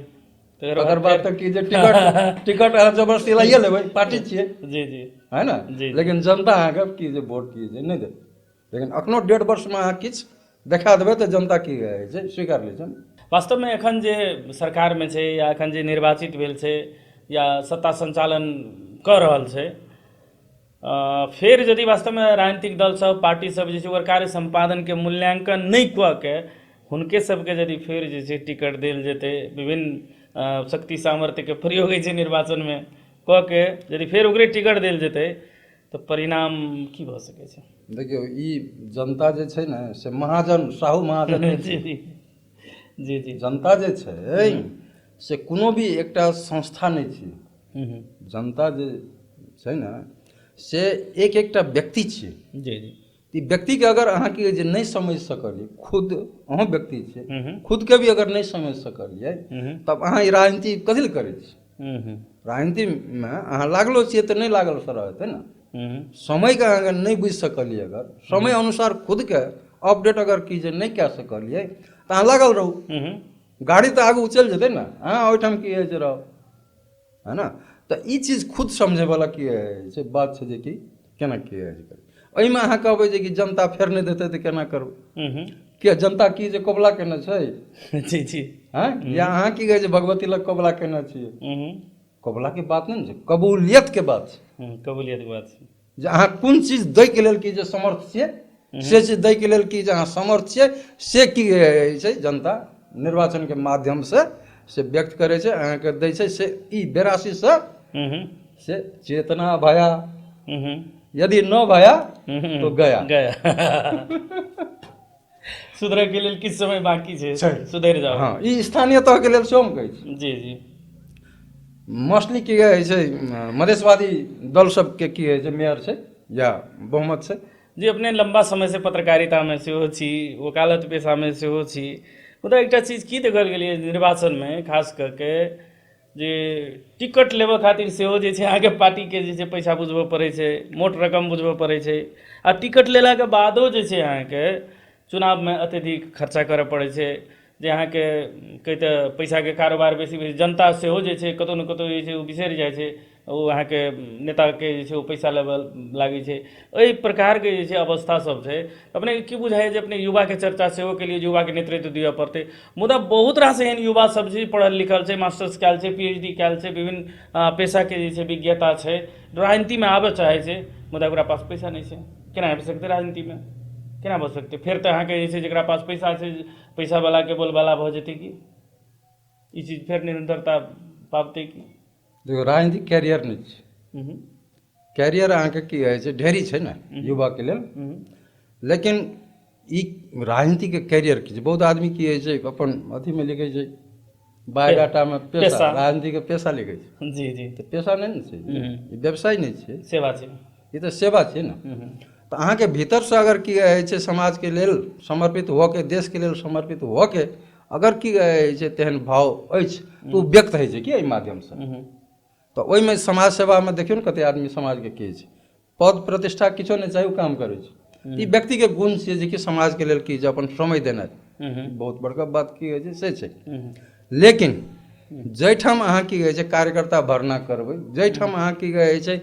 Speaker 2: तकर बाद तक की जे टिकट टिकट अहाँ जबरदस्ती लाइए लेबै पार्टी छियै
Speaker 1: जी जी
Speaker 2: है ना
Speaker 1: जी।
Speaker 2: लेकिन जनता अहाँके की जे वोट की जे नहीं दे लेकिन अखनो 1.5 वर्ष में अहाँ किछु देखा देबै तऽ जनता की कहै छै स्वीकार लै छै
Speaker 1: वास्तव में एखन जे सरकार में छै या एखन जे निर्वाचित भेल छै या सत्ता संचालन कऽ रहल छै फेर यदि वास्तव में राजनीतिक दल सब पार्टी सब जे छै ओकर कार्य संपादन के मूल्यांकन नहीं कऽ के हुनके सबके यदि फेर जे छै टिकट देल जेतै विभिन्न शक्ति सामर्थ्य के प्रयोग होइ छै निर्वाचन में कऽ के यदि फेर ओकरे टिकट देल जेतै तऽ परिणाम की भऽ सकै छै
Speaker 2: देखियौ ई जनता जे छै ने से महाजन साहू महाजन नहि
Speaker 1: जी
Speaker 2: छै
Speaker 1: जी जी जी
Speaker 2: जनता जे छै से कोनो भी एकटा संस्था नहीं छै
Speaker 1: हम्म,
Speaker 2: जनता जे छै ने से एक एकटा व्यक्ति छियै
Speaker 1: जी जी
Speaker 2: ई व्यक्ति के अगर अहाँ के जे नहीं समझ सकलिए खुद अहाँ व्यक्ति छियै
Speaker 1: हम्म,
Speaker 2: खुद के भी अगर नहीं समझ सकलिए
Speaker 1: हम्म,
Speaker 2: तब अहाँ ई राजनीति कथी लए करै छी
Speaker 1: हम्म,
Speaker 2: राजनीति में अहाँ लागलो छियै तऽ नहीं लागल सर हेतै ने
Speaker 1: हम्म,
Speaker 2: समय के अगर नहीं बुझि सकलिए अगर समय अनुसार खुद के अपडेट अगर की जे नहीं कए सकलिए तऽ अहाँ लागल रहू
Speaker 1: हम्म,
Speaker 2: गाड़ी तऽ आगू चलि जेतै ने अहाँ ओहिठाम की होइ छै रहो है ना तऽ ई चीज खुद समझे वाला की छै बात छै जे कि केना की होइ छै एहिमे अहाँ कहबै जे कि जनता फेर नहीं देतै तऽ केना करबै
Speaker 1: हम्म,
Speaker 2: कि जनता की जे कबला केने छै
Speaker 1: जी जी
Speaker 2: हैं या अहाँ की कहै छै भगवती लग कबला केने छियै
Speaker 1: हम्म,
Speaker 2: कबला के बात नहीं छै कबूलियत के बात छै
Speaker 1: कबूलियत के बात छै
Speaker 2: जे अहाँ कोन चीज दै के लेल की जे समर्थ छियै से चीज दै के लेल की जे अहाँ समर्थ छियै से की छै जनता निर्वाचन के माध्यम से व्यक्त करे छै अहाँके दै छै से ई 82 से
Speaker 1: हम्म,
Speaker 2: से चेतना भया
Speaker 1: हम्म,
Speaker 2: यदि न भया
Speaker 1: हम्म,
Speaker 2: तो गया
Speaker 1: गया सुधरे के लेल किछु समय बाकी छै,
Speaker 2: छै।
Speaker 1: सुधरि जाओ।
Speaker 2: हाँ, ई स्थानीय तह के लेल सेहो हम कहै छी।
Speaker 1: जी जी
Speaker 2: मोस्टली की कहै छै मधेशवादी दल सबके की होइ छै मेयर छै या बहुमत छै।
Speaker 1: जी अपने लंबा समय से पत्रकारिता में सेहो छी, वकालत पेशा में सेहो छी, मुदा एकटा चीज की देखल गेलियै निर्वाचन में खास करके जे टिकट लेबऽ खातिर सेहो जे छै अहाँके पार्टीके जे छै पैसा बुझबऽ पड़ै छै, मोट रकम बुझबऽ पड़ै छै, आ टिकट लेलाके बादो जे छै अहाँके चुनावमे अत्यधिक खर्चा करऽ पड़ै छै, जे अहाँके कहीं तऽ पैसाके कारोबार बेसी बेसी जनता सेहो जे छै कतहु ने कतहु जे छै ओ बिसरि जाइ छै, ओ अहाँके नेताके जे छै ओ पैसा लेबऽ लागै छै, एहि प्रकारके जे छै अवस्था सब छै। अपने की बुझाइए जे अपने युवाके चर्चा सेहो के लिए युवाके नेतृत्व दिअ पड़तै, मुदा बहुत रास एहन युवा सब छै पढ़ल लिखल छै, मास्टर्स कयल छै, PhD कयल छै, विभिन्न पेशाके जे छै विज्ञता छै, राजनीतिमे आबऽ चाहै छै, मुदा ओकरा पास पैसा नहि छै, केना आबि सकतै राजनीतिमे, केना भऽ सकतै? फेर तऽ अहाँके जे छै जकरा पास पैसा छै, पैसावलाके बोलबाला भऽ जेतै कि ई चीज फेर निरंतरता पाबतै कि?
Speaker 2: देखो राजनीतिक कैरियर नहीं छै,
Speaker 1: हम्म,
Speaker 2: कैरियर अहाँके की होइ छै ढेरी छै ने युवा के लेल, लेकिन ई राजनीतिक कैरियर की छै, बहुत आदमी की होइ छै अपन अथी में लिखै छै बायोडाटा में
Speaker 1: पेशा।
Speaker 2: पेशा, राजनीति के पेशा लिखै छै,
Speaker 1: जी जी
Speaker 2: तऽ पेशा नहीं ने छै, ई व्यवसाय नहीं छै,
Speaker 1: सेवा छै।
Speaker 2: ई तऽ सेवा छै ने। तऽ अहाँके भीतर से अगर की होइ छै समाज के लेल समर्पित हुअ के, देश के लेल समर्पित हुअ के अगर की होइ छै तेहन भाव अछि तऽ ओ व्यक्त होइ छै कि एहि माध्यम से। तऽ ओहिमे समाज सेवामे देखियौ ने कते आदमी समाजके की छै, पद प्रतिष्ठा किछो नहि चाही, ओ काम करै छै। ई व्यक्तिके गुण छियै जे कि समाजके लेल की छै अपन समय देनाइ, बहुत बड़का बात की होइ छै से छै। लेकिन जाहिठाम अहाँ की कहै छै कार्यकर्ता भरना करबै, जाहिठाम अहाँ की कहै छै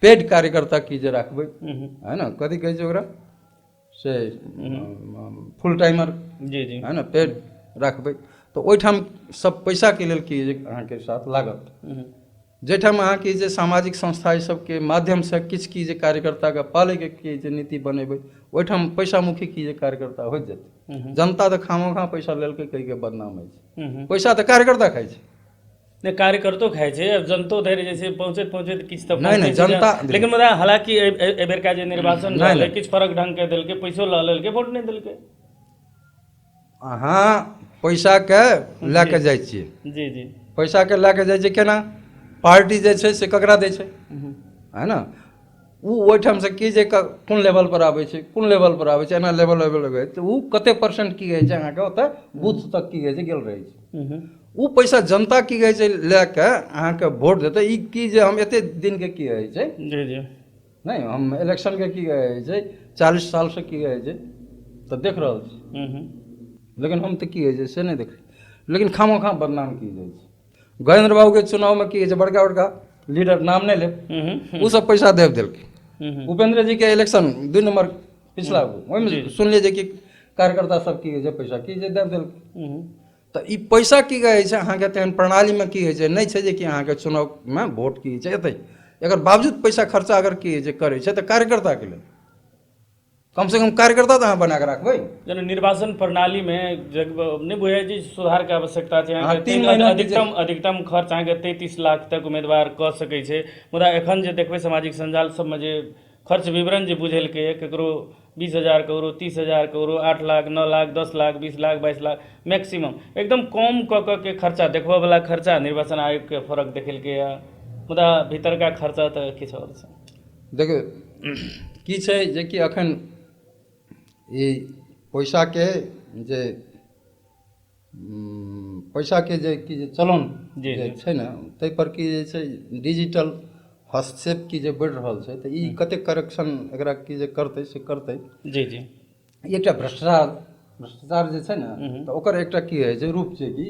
Speaker 2: पेड कार्यकर्ता की जे रखबै, है ना, कथी कहै छै ओकरा से फुल टाइमर,
Speaker 1: जी जी
Speaker 2: है ना, पेड रखबै तऽ ओहिठाम सब पैसाके लेल की जे अहाँके साथ लागत। जाहिठाम अहाँके जे सामाजिक संस्था ई सबके माध्यमसँ किछु की जे कार्यकर्ताके पालैके की जे नीति बनेबै, ओहिठाम पैसामुखी की जे कार्यकर्ता हो जेतै। जनता तऽ खामोखा पैसा लेलकै कहि के बदनाम होइ छै, पैसा तऽ कार्यकर्ता खाइ छै।
Speaker 1: नहीं कार्यकर्तो खाइ छै, अब जनतो धरि जे छै पहुँचैत पहुँचैत किछु तऽ
Speaker 2: नहीं, नहीं,
Speaker 1: पहुँचै छै,
Speaker 2: जनता
Speaker 1: लेकिन मुदा हालांकि एहि बेरका जे निर्वाचन
Speaker 2: नहीं,
Speaker 1: रहलै
Speaker 2: नहीं।
Speaker 1: किछु फर्क ढंग के देलकै, पैसो लऽ लेलकै, वोट नहीं देलकै।
Speaker 2: अहाँ पैसाके लए कऽ जाइ छियै,
Speaker 1: जी जी
Speaker 2: पैसाके लए कऽ जाइ छै केना, पार्टी जे छै से ककरा दै छै, है ना, ओ ओहिठाम से की जे कोन लेवल पर आबै छै, कोन लेवल पर आबै छै, एना लेवल लेवल तऽ ओ कते परसेंट की होइ छै अहाँके ओतऽ बूथ तक की होइ छै गेल रहै छै। ओ पैसा जनता की कहै छै लए कऽ अहाँके वोट देतै। ई की जे हम एते दिनके की होइ छै,
Speaker 1: जी जी
Speaker 2: नहीं हम इलेक्शनके की कहै छै 40 साल से की कहै छै तऽ देख रहल छी, लेकिन हम तऽ की होइ छै से नहीं देख, लेकिन खामोखा बदनाम की जाइ छै। गजेंद्र बाबू के चुनाव में की होइ छै बड़का बड़का लीडर नाम नहीं ले, ओ सब पैसा देव देलकै। उपेंद्र जी के इलेक्शन 2 नंबर पिछला ओहिमे सुनलिए जे कि कार्यकर्ता सब की होइ छै पैसा की जे देव देलकै। तऽ ई पैसा की कहै छै अहाँके तेहन प्रणालीमे की होइ छै, नहीं छै जे कि अहाँके चुनावमे वोट की होइ छै एतै, एकर बावजूद पैसा खर्चा अगर की होइ छै करै छै तऽ कार्यकर्ताके लेल कम से कम कार्यकर्ता तऽ अहाँ बना कऽ रखबै।
Speaker 1: जेना निर्वाचन प्रणाली में नहीं बुझाइ छै सुधार के आवश्यकता छै।
Speaker 2: अहाँ 3 महीना के जे-
Speaker 1: अधिकतम खर्च अहाँके 33 लाख तक उम्मीदवार कऽ सकै छै, मुदा एखन जे देखबै सामाजिक संजाल सबमे जे खर्च विवरण जे बुझेलकै, ककरो 20,000, ककरो 30,000, ककरो 8 लाख, 9 लाख, 10 लाख, 20 लाख, 22 लाख मैक्सिमम एकदम कम कऽ के खर्चा, देखबऽ वाला खर्चा निर्वाचन आयोग के फर्क देखेलकै या, मुदा भीतरका खर्चा तऽ किछु और छै।
Speaker 2: देखियौ की छै जे कि अखन ई पैसाके जे पैसाके जे कि जे चलन
Speaker 1: जी,
Speaker 2: जे
Speaker 1: जी।
Speaker 2: छै ने ताहि पर की जे छै डिजिटल हस्तक्षेप की जे बढ़ि रहल छै तऽ ई कतेक करेक्शन एकरा की जे करतै से करतै।
Speaker 1: जी जी
Speaker 2: ई एकटा भ्रष्टाचार जे छै ने तऽ ओकर एकटा की होइ छै रूप छै कि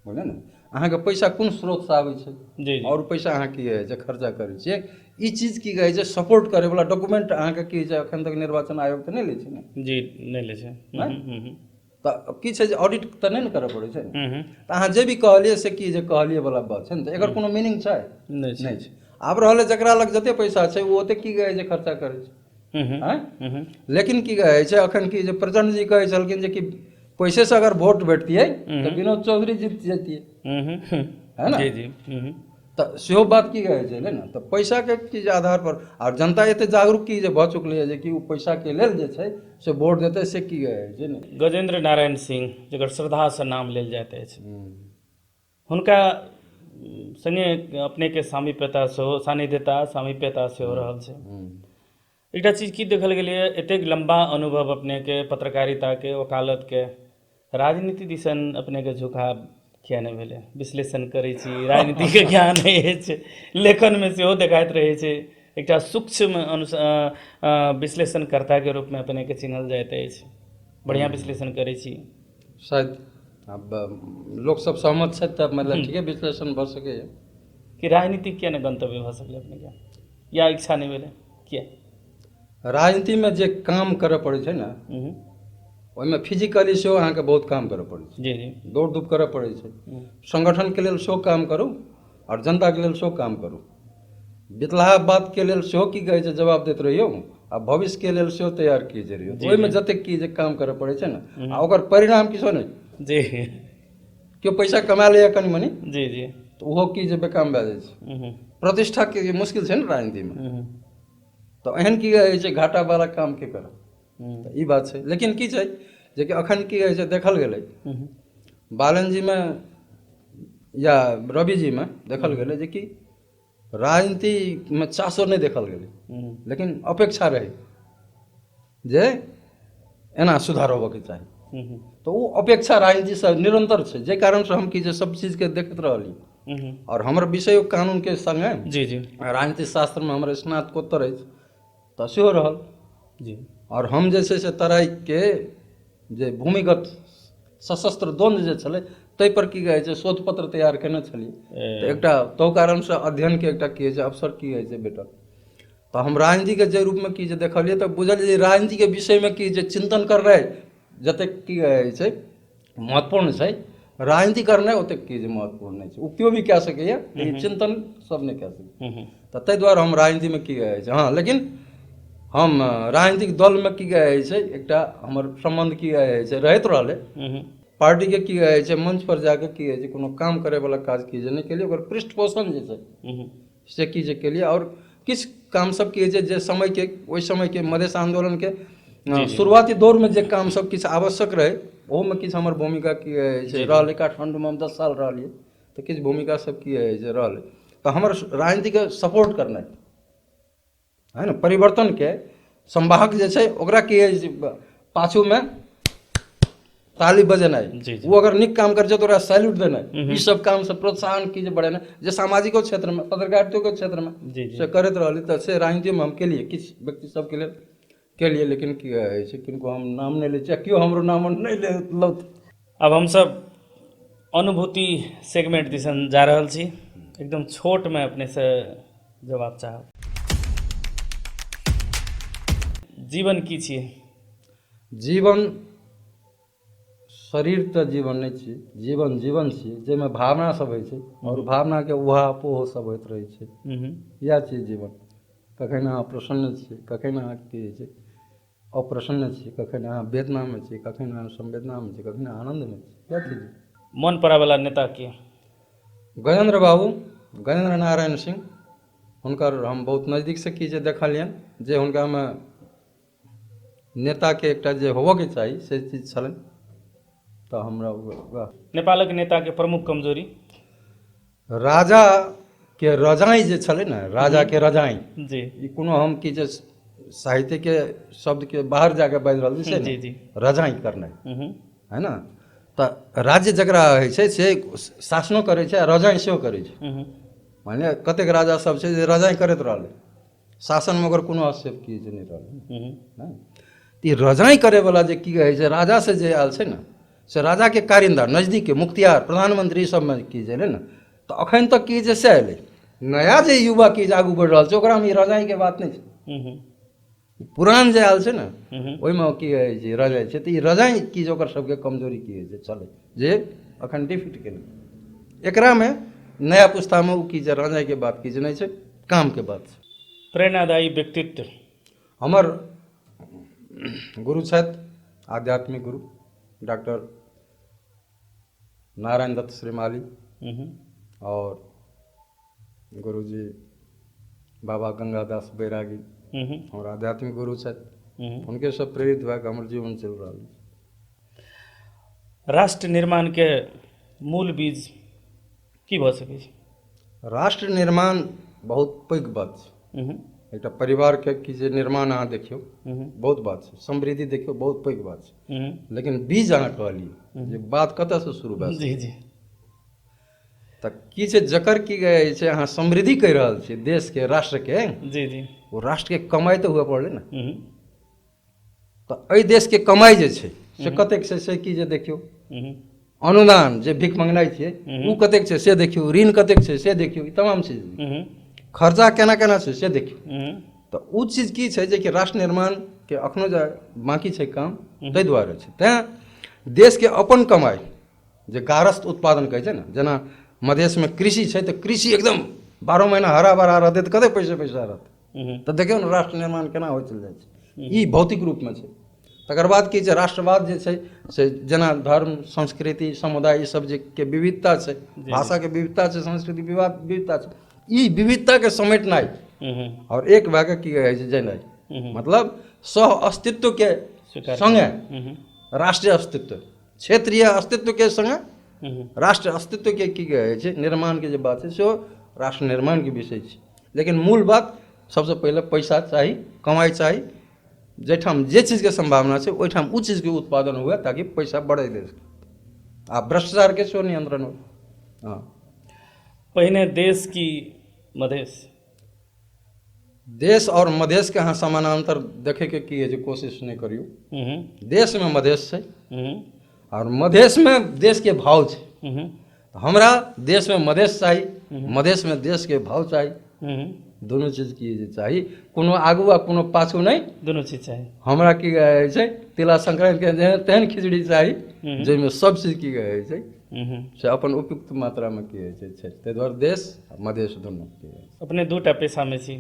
Speaker 2: बुझलियै ने, अहाँके पैसा कोन स्रोतसँ आबै छै
Speaker 1: जी जी
Speaker 2: और पैसा अहाँ की होइ छै खर्चा करै छियै, ई चीज की कहै छै सपोर्ट करैवला डॉक्यूमेंट अहाँके की छै एखन तक निर्वाचन आयोग तऽ नहि लै छै ने।
Speaker 1: जी नहीं ले छै।
Speaker 2: तऽ की छै जे ऑडिट तऽ नहीं ने करऽ पड़ै छै ने। तऽ अहाँ जे भी कहलियै से की जे कहलियै वाला बात छै ने, तऽ एकर कोनो मीनिंग छै
Speaker 1: नहीं छै।
Speaker 2: नहीं छै। आब रहलै जकरा लग जते पैसा छै ओ ओते की कहै छै खर्चा करै छै, हैं? लेकिन की कहै छै अखन की जे प्रचंड जी कहै छलखिन जे कि पैसे से अगर वोट बैठतियै तो विनोद चौधरी जीत जैतियै, है ना।
Speaker 1: जी जी
Speaker 2: तऽ सेहो बात की कहै छै ने, तऽ पैसाके चीज आधार पर और जनता एते जागरूक की जे भऽ चुकलै जे कि ओ पैसाके लेल जे छै से वोट देतै, से की कहै छै ने।
Speaker 1: गजेंद्र नारायण सिंह जकर श्रद्धासँ नाम लेल जाइत अछि, हुनका संगे अपनेके सामीप्यता सेहो, सानिध्यता सामीप्यता सेहो रहल छै। एकटा चीज की देखल गेलैए, एतेक लंबा अनुभव अपनेके पत्रकारिताके, वकालतके, राजनीति दिसन अपनेके झुकाव किया नहि भेलै? विश्लेषण करै छी, राजनीतिके ज्ञान अछि, लेखनमे सेहो देखाइत रहै छै, एकटा सूक्ष्म विश्लेषणकर्ताके रूपमे अपनेके चिन्हल जाइत अछि, बढ़िआँ विश्लेषण करै छी।
Speaker 2: शायद अब लोक सब सहमत छथि तऽ मतलब ठीके विश्लेषण भऽ सकैए।
Speaker 1: कि राजनीतिक किया नहि गंतव्य भऽ सकलै अपनेके, या इच्छा नहि भेलै, किया?
Speaker 2: राजनीतिमे जे काम करऽ पड़ै छै ने, ओहिमे फिजिकली सेहो अहाँके बहुत काम करऽ पड़ै छै।
Speaker 1: जी जी।
Speaker 2: दौड़ धूप करऽ पड़ै छै, संगठनके लेल सेहो काम करू और जनताके लेल सेहो काम करू। बितलाहा बातके लेल सेहो की कहै छै जवाब दैत रहियौ, आ भविष्यके लेल सेहो तैयार कीज रहियौ। ओहिमे जतेक की जे काम करऽ पड़ै छै ने, आ ओकर परिणाम किछो नहि।
Speaker 1: जी।
Speaker 2: केओ पैसा कमा लैए कनि मनि,
Speaker 1: जी जी,
Speaker 2: तऽ ओहो की जे बेकाम भए जाइ छै। प्रतिष्ठाके जे मुश्किल छै ने राजनीतिमे, तऽ एहन की कहै छै घाटा वाला काम के करत। तऽ ई बात छै। लेकिन की छै जे कि अखन की कहै छै देखल गेलै, बालन जीमे या रवि जीमे देखल गेलै जे कि राजनीतिमे चासो नहि देखल गेलै, लेकिन अपेक्षा रहै जे एना सुधार होबऽके चाही। तऽ ओ अपेक्षा राजनीतिसँ निरंतर छै, जाहि कारणसँ हम की जे सब चीजके देखैत रहली। और हमर विषय कानूनके संगे
Speaker 1: जी जी,
Speaker 2: राजनीतिक शास्त्रमे हमर स्नातकोत्तर अछि तऽ सेहो रहल
Speaker 1: जी।
Speaker 2: और हम जे छै से तराइके जे भूमिगत सशस्त्र द्वंद्व जे छलै ताहि पर की कहै छै शोध पत्र तैयार केने छलियै। तऽ एकटा तहु कारणसँ अध्ययनके एकटा की होइ छै अवसर की होइ छै भेटल। तऽ हम राजनीतिके जे रूपमे की जे देखलियै तऽ बुझलियै जे राजनीतिके विषयमे की जे चिन्तन करनाइ जतेक की कहै छै महत्वपूर्ण छै, राजनीति करनाइ ओतेक की जे महत्वपूर्ण नहि छै। ओ केओ भी कए सकैए, लेकिन चिन्तन सब नहि कए सकैए। तऽ ताहि दुआरे हम राजनीतिमे की कहै छै, हाँ लेकिन हम राजनीतिक दलमे की कहै छै एकटा हमर सम्बन्ध की कहै छै रहैत रहलै। पार्टीके की कहै छै मंच पर जाके की कहै छै कोनो काम करैवला काज की जे नहि केलियै, ओकर पृष्ठपोषण जे छै से की जे केलियै। और किछु काम सब की छै जे समयके ओहि समयके मधेश आंदोलनके शुरुआती दौरमे जे काम सब किछु आवश्यक रहै, ओहोमे किछु हमर भूमिका की कहै छै रहलै। काठमांडूमे हम 10 साल रहलियै तऽ किछु भूमिका सब की कहै छै रहलै। तऽ हमर राजनीतिके सपोर्ट करनाइ है ने, परिवर्तनके संवाहक जे छै ओकरा की है पाछूमे ताली बजेनाइ, वो अगर नीक काम करै छै तऽ ओकरा सैल्यूट देनाइ, ई सब काम से प्रोत्साहन की जे बढ़ेनाइ, जे सामाजिको क्षेत्रमे पत्रकारितो क्षेत्रमे से करैत रहली। तऽ से राजनीतिमे हम केलियै, किछु व्यक्ति सबके लेल केलियै, लेकिन की कहै छै किनको हम नाम नहि लै छियै, केओ हमरो नाम नहि लेलौथ।
Speaker 1: अब हमसब अनुभूति सेगमेंट दिसन जा रहल छी, एकदम छोटमे अपनेसँ जवाब चाहब। जीवन की छियै?
Speaker 2: जीवन शरीर तऽ जीवन नहि छियै, जीवन जीवन छियै जाहिमे भावना सब होइ छै, और भावनाके उहापोह सब होइत रहै छै। इएह छियै जीवन। कखन अहाँ प्रसन्न छियै, कखन अहाँ की होइ छै अप्रसन्न छियै, कखन अहाँ वेदनामे छियै, कखन अहाँ संवेदनामे छियै, कखन आनन्दमे छियै, इएह चीज।
Speaker 1: मन पड़ावला नेता के?
Speaker 2: गजेंद्र बाबू, गजेंद्र नारायण सिंह, हुनकर हम बहुत नजदीकसँ की जे देखलियनि, जे हुनकामे नेताके एकटा जे होबऽके चाही से चीज छलनि। तऽ हमरा
Speaker 1: नेपालक नेताके प्रमुख कमजोरी?
Speaker 2: राजा के रजाई जे छलै ने, राजा के रजाई
Speaker 1: जी,
Speaker 2: ई कोनो हम की जे साहित्यके शब्दके बाहर जाके बाजि रहल छै
Speaker 1: जी
Speaker 2: ने,
Speaker 1: जी,
Speaker 2: रजाई करनाइ है ना। तऽ राज्य जकरा होइ छै से शासनो करै छै आ रजाई सेहो करै छै। मान लिअ कतेक राजा सब छै जे रजाई करैत रहलै, शासनमे ओकर कोनो हस्तक्षेप की जे नहि रहलै। ई रजाई करैवला जे की कहै छै राजा से जे आयल छै ने, से राजाके कारिंदा नजदीकके मुख्तियार प्रधानमंत्री सबमे की जे एलै ने, तऽ अखन तक की जे से एलै। नया जे युवा की जे आगू बढ़ि रहल छै ओकरामे ई रजाईके बात नहि छै। पुरान जे आयल छै ने ओहिमे की कहै छै रजाई छै। तऽ ई रजाई की जे ओकर सबके कमजोरी की होइ छै चलै, जे अखन डिफीट केलै। एकरामे नया पुस्तामे ओ की जे रजाईके बात की जे नहि छै, कामके बात छै।
Speaker 1: प्रेरणादायी व्यक्तित्व?
Speaker 2: हमर गुरु छथि, आध्यात्मिक गुरु डॉक्टर नारायण दत्त श्रीमाली, और गुरुजी बाबा गंगादास बैरागी
Speaker 1: हम्म,
Speaker 2: हमर आध्यात्मिक गुरु छथि,
Speaker 1: हम्म।
Speaker 2: हुनके से प्रेरित भए कऽ हमर जीवन चलि रहल अछि।
Speaker 1: राष्ट्र निर्माण के मूल बीज की भऽ सकै छै?
Speaker 2: राष्ट्र निर्माण बहुत पैघ बात छै।
Speaker 1: हम्म,
Speaker 2: एकटा परिवारके की जे निर्माण अहाँ देखियौ
Speaker 1: हम्म,
Speaker 2: बहुत बात छै, समृद्धि देखियौ बहुत पैघ बात छै,
Speaker 1: हम्म।
Speaker 2: लेकिन बीज अहाँ कहलियै जे बात कतयसँ शुरू भए
Speaker 1: जी जी।
Speaker 2: तऽ की छै जकर की कहै छै अहाँ समृद्धि कहि रहल छियै देशके राष्ट्रके,
Speaker 1: जी जी।
Speaker 2: ओ राष्ट्रके कमाइ तऽ हुए पड़लै ने।
Speaker 1: हम्म,
Speaker 2: तऽ एहि देशके कमाइ जे छै से कतेक छै से की जे देखियौ,
Speaker 1: हम्म,
Speaker 2: अनुदान जे भीख मंगनाइ छियै ओ कतेक छै से देखियौ, ऋण कतेक छै से देखियौ, ई तमाम चीज
Speaker 1: हम्म,
Speaker 2: खर्चा केना केना छै से देखियौ।
Speaker 1: हम्म,
Speaker 2: तऽ ओ चीज की छै जे कि राष्ट्र निर्माणके एखनो जे बाँकी छै काम ताहि दुआरे छै। तेँ देशके अपन कमाइ जे गारस्थ उत्पादन कहै छै ने, जेना मधेशमे कृषि छै तऽ कृषि एकदम 12 महीना हरा भरा रहतै तऽ कतेक पैसा रहतै।
Speaker 1: हम्म,
Speaker 2: तऽ देखियौ ने राष्ट्र निर्माण केना होइत चलि जाइ छै, ई भौतिक रूपमे छै। तकर बाद की छै राष्ट्रवाद जे छै से जेना धर्म संस्कृति समुदाय ईसब जे के विविधता छै, भाषाके विविधता छै, संस्कृति विविधता छै, ई विविधताके समेटनाइ
Speaker 1: हम्म,
Speaker 2: और एक भए कऽ की कहै छै जेनाइ,
Speaker 1: हम्म।
Speaker 2: मतलब सह अस्तित्वके
Speaker 1: स्वीकार
Speaker 2: संगे
Speaker 1: हम्म,
Speaker 2: राष्ट्रीय अस्तित्व, क्षेत्रीय अस्तित्वके संगे
Speaker 1: हम्म,
Speaker 2: राष्ट्र अस्तित्वके की कहै छै निर्माणके जे बात छै सेहो राष्ट्र निर्माणके विषय छै। लेकिन मूल बात सबसँ पहिले पैसा चाही, कमाइ चाही, जाहिठाम जे चीजके संभावना छै ओहिठाम ओ चीजके उत्पादन हुए ताकि पैसा बढ़े देशके आ भ्रष्टाचारके सेहो नियंत्रण हो। हाँ,
Speaker 1: पहिने देश की मधेश?
Speaker 2: देश और मधेशके अहाँ समानांतर देखैके की है जे कोशिश नहीं करियौ।
Speaker 1: हम्म,
Speaker 2: देशमे मधेश छै
Speaker 1: हम्म,
Speaker 2: और मधेशमे देशके भाव छै।
Speaker 1: हम्म,
Speaker 2: हमरा देशमे मधेश चाही, मधेशमे देशके भाव चाही,
Speaker 1: हम्म।
Speaker 2: दुनू चीज की जे चाही, कोनो आगू आ कोनो पाछू नहीं।
Speaker 1: दोनों चीज चाही।
Speaker 2: हमरा की कहै छै तिला संक्रांतिके जेहन तेहन खिचड़ी चाही जाहिमे सब चीज की कहै छै
Speaker 1: हम्म।
Speaker 2: से अपन उपयुक्त मात्रामे की होइ छै। ताहि दुआरे देश आ मधेश दुनू की होइ छै।
Speaker 1: अपने दूटा पेशा में छी,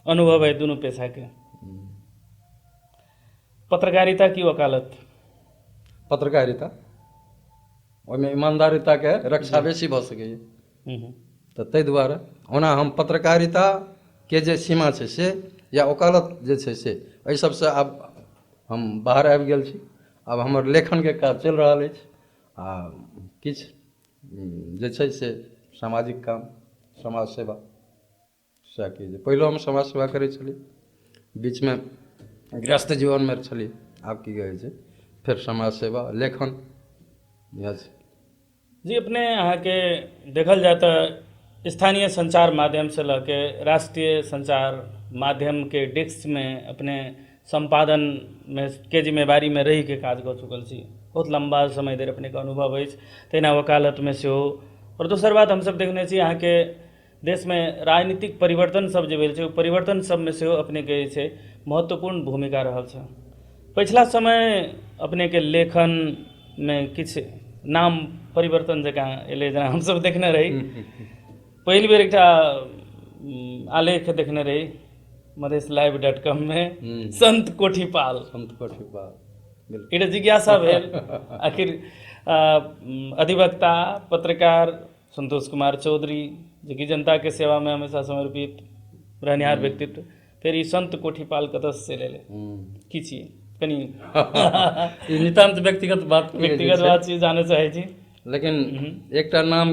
Speaker 1: अनुभव है दोनों पेशा के। पत्रकारिता की वकालत?
Speaker 2: पत्रकारिता, ओहिमे ईमानदारिताके रक्षा बेसी भऽ सकैए।
Speaker 1: हम्म,
Speaker 2: तऽ ताहि दुआरे ओना हम पत्रकारिताके जे सीमा छै से या वकालत जे छै से एहि सबसँ आब हम बाहर आबि गेल छी। आब हमर लेखनके काज चलि रहल अछि आ किछु जे छै से सामाजिक काम, समाज सेवा सएह की जे पहिलो हम समाज सेवा करै छलियै, बीचमे गृहस्थ जीवनमे छलियै, आब की कहै छै फेर समाज सेवा लेखन इएह छै।
Speaker 1: जी अपने अहाँ के देखल जाए तो स्थानीय संचार माध्यम से लऽ के राष्ट्रीय संचार माध्यम के डेस्क में अपने संपादन में के जिम्मेवारी में रही के काज कऽ चुकल छी, बहुत लंबा समय धरि अपने के अनुभव अछि। तहिना वकालत में सेहो। और दोसर बात हमसब देखने छी अहाँ के देश में राजनीतिक परिवर्तन सब जे भेल छै, ओ परिवर्तन सब में सेहो अपने के जे छै महत्वपूर्ण भूमिका रहल छै। पिछला समय अपने के लेखन में किछु नाम परिवर्तन जकाँ एलै, जेना हमसब देखने रही पहिल बेर एकटा आलेख देखने रही मधेशलाइव.com में, संत कोठीपाल।
Speaker 2: संत कोठीपाल,
Speaker 1: एकटा जिज्ञासा भेल आखिर अधिवक्ता पत्रकार संतोष कुमार चौधरी जे कि जनता के सेवा में हमेशा समर्पित रहनिहार व्यक्तित्व, फिर ई संत कोठीपाल कतऽसँ चलि एलै, की छियै कनी
Speaker 2: ई नितांत व्यक्तिगत बात
Speaker 1: छी, जानै चाहै छी।
Speaker 2: लेकिन एकटा नाम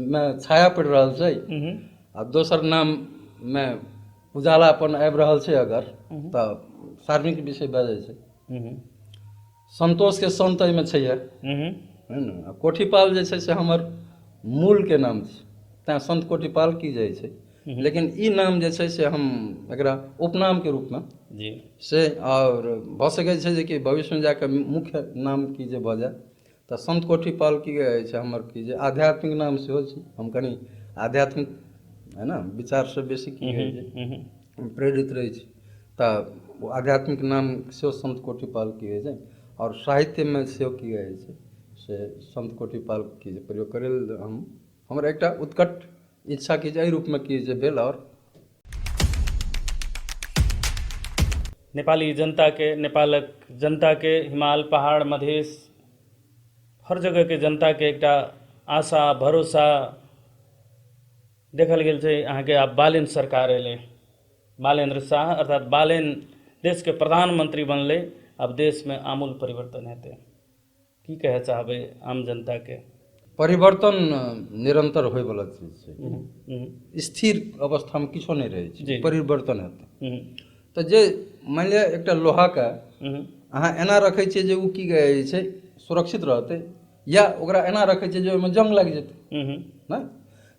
Speaker 2: में छाया पड़ि रहल छै आ दोसर नाम में उजालापन आबि रहल छै, अगर तऽ सार्वजनिक विषय भए जाइ छै। संतोषके संत एहिमे छैहे, है ने। आ कोठीपाल जे छै से हमर मूलके नाम छै, तेँ संत कोठीपाल की जाइ छै। लेकिन ई नाम जे छै से हम एकरा उपनामके रूपमे
Speaker 1: जी
Speaker 2: से, और भऽ सकै छै जे कि भविष्यमे जाकऽ मुख्य नाम की जे भऽ जाए, तऽ संत कोठीपाल की कहै छै हमर की जे आध्यात्मिक नाम सेहो छै। हम कनी आध्यात्मिक है ना विचारसँ बेसी की कहै छै प्रेरित रहै छी, तऽ ओ आध्यात्मिक नाम सेहो संत कोठीपाल की कहै छै। और साहित्यमे सेहो की कहै छै से संत कोठीपाल की जे प्रयोग करै लेल हमर एकटा उत्कट इच्छा की जे एहि रूपमे की जे भेल। और
Speaker 1: नेपाली जनता के, नेपालक जनता के, हिमाल पहाड़ मधेश हर जगह के जनता के एकटा आशा भरोसा देखल गेल छै अहाँके आब बालेन सरकार एलै, बालेंद्र शाह अर्थात बालेन देश के प्रधानमंत्री बनले, अब देश में आमूल परिवर्तन हेतै, की कहे चाहबै आम जनता के?
Speaker 2: परिवर्तन निरंतर होय वाला चीज छै, स्थिर अवस्था में किछो नहीं रहे
Speaker 1: जी।
Speaker 2: छै, परिवर्तन हेतै।
Speaker 1: हम्म,
Speaker 2: तो जे मान लिअ एकटा लोहा के
Speaker 1: हम्म,
Speaker 2: अहाँ एना रखै छियै जे ओ की कहै छै सुरक्षित रहतै, या ओकरा एना रखै छियै जे ओहिमे जंग लागि जेतै,
Speaker 1: हम्म,
Speaker 2: नहि?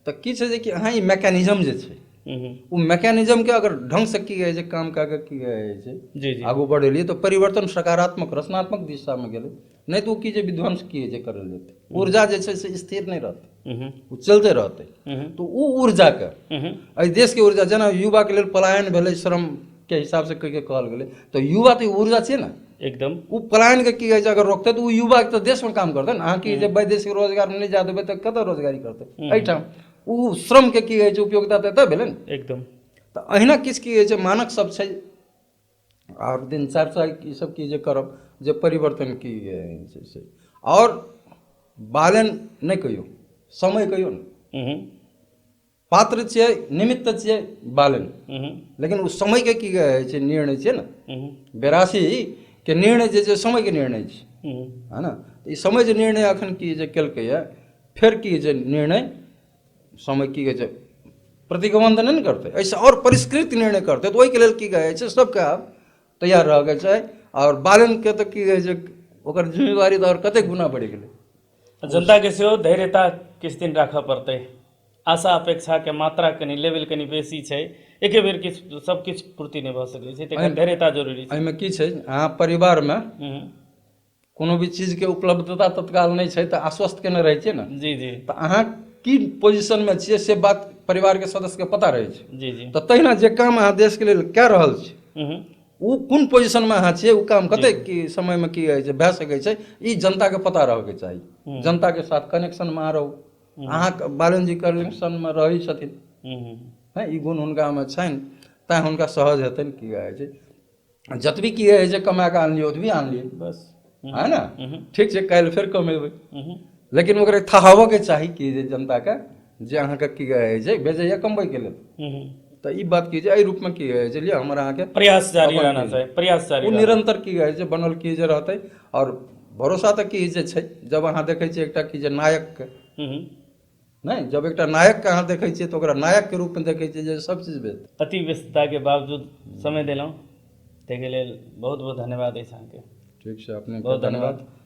Speaker 2: तऽ की छै जे कि अहाँ ई मैकेनिज्म जे छै
Speaker 1: हम्म,
Speaker 2: ओ मैकेनिज्म के अगर ढंग से की कहै छै काम कऽ के की कहै छै
Speaker 1: जी जी
Speaker 2: आगू बढ़ेलियै तो परिवर्तन सकारात्मक रचनात्मक दिशा में गेलै। नहीं तो ओ की जे विध्वंस की जे करल जेतै, ऊर्जा जे छै से स्थिर नहीं रहतै,
Speaker 1: हम्म,
Speaker 2: ओ चलते रहतै।
Speaker 1: हम्म,
Speaker 2: तो ओ ऊर्जा के
Speaker 1: हम्म,
Speaker 2: एहि देश के ऊर्जा जेना युवा के लेल पलायन भेलै श्रम के हिसाब से कहि के कहल गेलै, तो युवा तो ई ऊर्जा छै ने,
Speaker 1: एकदम
Speaker 2: ओ पलायन के की कहै छै अगर रोकतै तो ओ युवा के तो देश में काम करतै ने। अहाँ की जे वैदेशिक रोजगार में नहीं जा देबै तऽ कतऽ रोजगारी करतै एहिठाम? ओ श्रम के की कहै छै उपयोगिता तऽ एतऽ भेलै ने।
Speaker 1: एकदम
Speaker 2: तऽ अहिना किछु की कहै छै मानक सब छै, और दिनचर्या ई सब की जे करब जे परिवर्तन की छै से। और बालेन नहीं कहियो, समय कहियो ने,
Speaker 1: हम्म,
Speaker 2: पात्र छियै, निमित्त छियै बालेन,
Speaker 1: हम्म,
Speaker 2: लेकिन ओ समय के की कहै छै निर्णय छै ने।
Speaker 1: हम्म,
Speaker 2: 82 के निर्णय जे छै समय के निर्णय छै,
Speaker 1: हम्म,
Speaker 2: है ना? तऽ ई समय जे निर्णय अखन की जे केलकैए, फेर की जे निर्णय समय की कहै छै प्रतिगमन तऽ नहीं ने करतै, ऐसे और परिष्कृत निर्णय करतै। तऽ ओहिके लेल की कहै छै सबके आब तैयार रहके छै। और बालेन के तऽ की कहै छै ओकर जिम्मेवारी तऽ और कते गुना बढ़ि गेलै।
Speaker 1: जनता के सेहो धैर्यता किछु दिन राखऽ पड़तै, आशा अपेक्षा के मात्रा कनि लेवल कनि बेसी छै, एके बेर किछु सब किछु पूर्ति नहीं भऽ सकै छै, तकर धैर्यता जरूरी छै।
Speaker 2: एहिमे की छै अहाँ परिवार में
Speaker 1: हम्म,
Speaker 2: कोनो भी चीज के उपलब्धता तत्काल नहीं छै तऽ आश्वस्त केने रहै छियै ने।
Speaker 1: जी जी
Speaker 2: तऽ अहाँ की पोजिशन में छियै से बात परिवार के सदस्य के पता रहै छै।
Speaker 1: जी जी
Speaker 2: तऽ तहिना जे काम अहाँ देश के लेल कए रहल छी
Speaker 1: हम्म,
Speaker 2: ओ कोन पोजिशन में अहाँ छियै, ओ काम कते की समय में की कहै छै भए सकै छै, ई जनता के पता रहके चाही। जनता के साथ कनेक्शन में अहाँ रहू, अहाँ बालेन जी कनेक्शन में रहै छथिन,
Speaker 1: हम्म,
Speaker 2: है ई गुण हुनका में छनि, तैँ हुनका सहज हेतनि की कहै छै जतबी की कहै छै कमा कऽ आनलियै ओतबी आनलियै,
Speaker 1: बस
Speaker 2: है ना? ठीक छै काल्हि फेर कमेबै,
Speaker 1: हम्म,
Speaker 2: लेकिन ओकरा थाहबऽ के चाही कि जे जनता के जे अहाँके की कहै छै भेजैया कमबै के लेल।
Speaker 1: हम्म,
Speaker 2: तऽ ई बात की छै एहि रूप में की कहै छै लिअ हमर अहाँके
Speaker 1: प्रयास जारी
Speaker 2: अपन
Speaker 1: रहना
Speaker 2: की-
Speaker 1: चाहिए, प्रयास जारी
Speaker 2: ओ
Speaker 1: रहना।
Speaker 2: निरंतर की कहै छै बनल की जे रहतै। और भरोसा तऽ की जे छै जब अहाँ देखै छियै एकटा की जे नायक के
Speaker 1: हम्म,
Speaker 2: नहीं, जब एकटा नायक के अहाँ देखै छियै तऽ ओकरा नायक के रूप में देखै छियै जे सब चीज भेल।
Speaker 1: अति व्यस्तता के बावजूद समय देलहुँ, ताहिके लेल बहुत बहुत धन्यवाद अछि अहाँके।
Speaker 2: ठीक छै अपने
Speaker 1: बहुत
Speaker 2: धन्यवाद।
Speaker 1: धन्यवाद।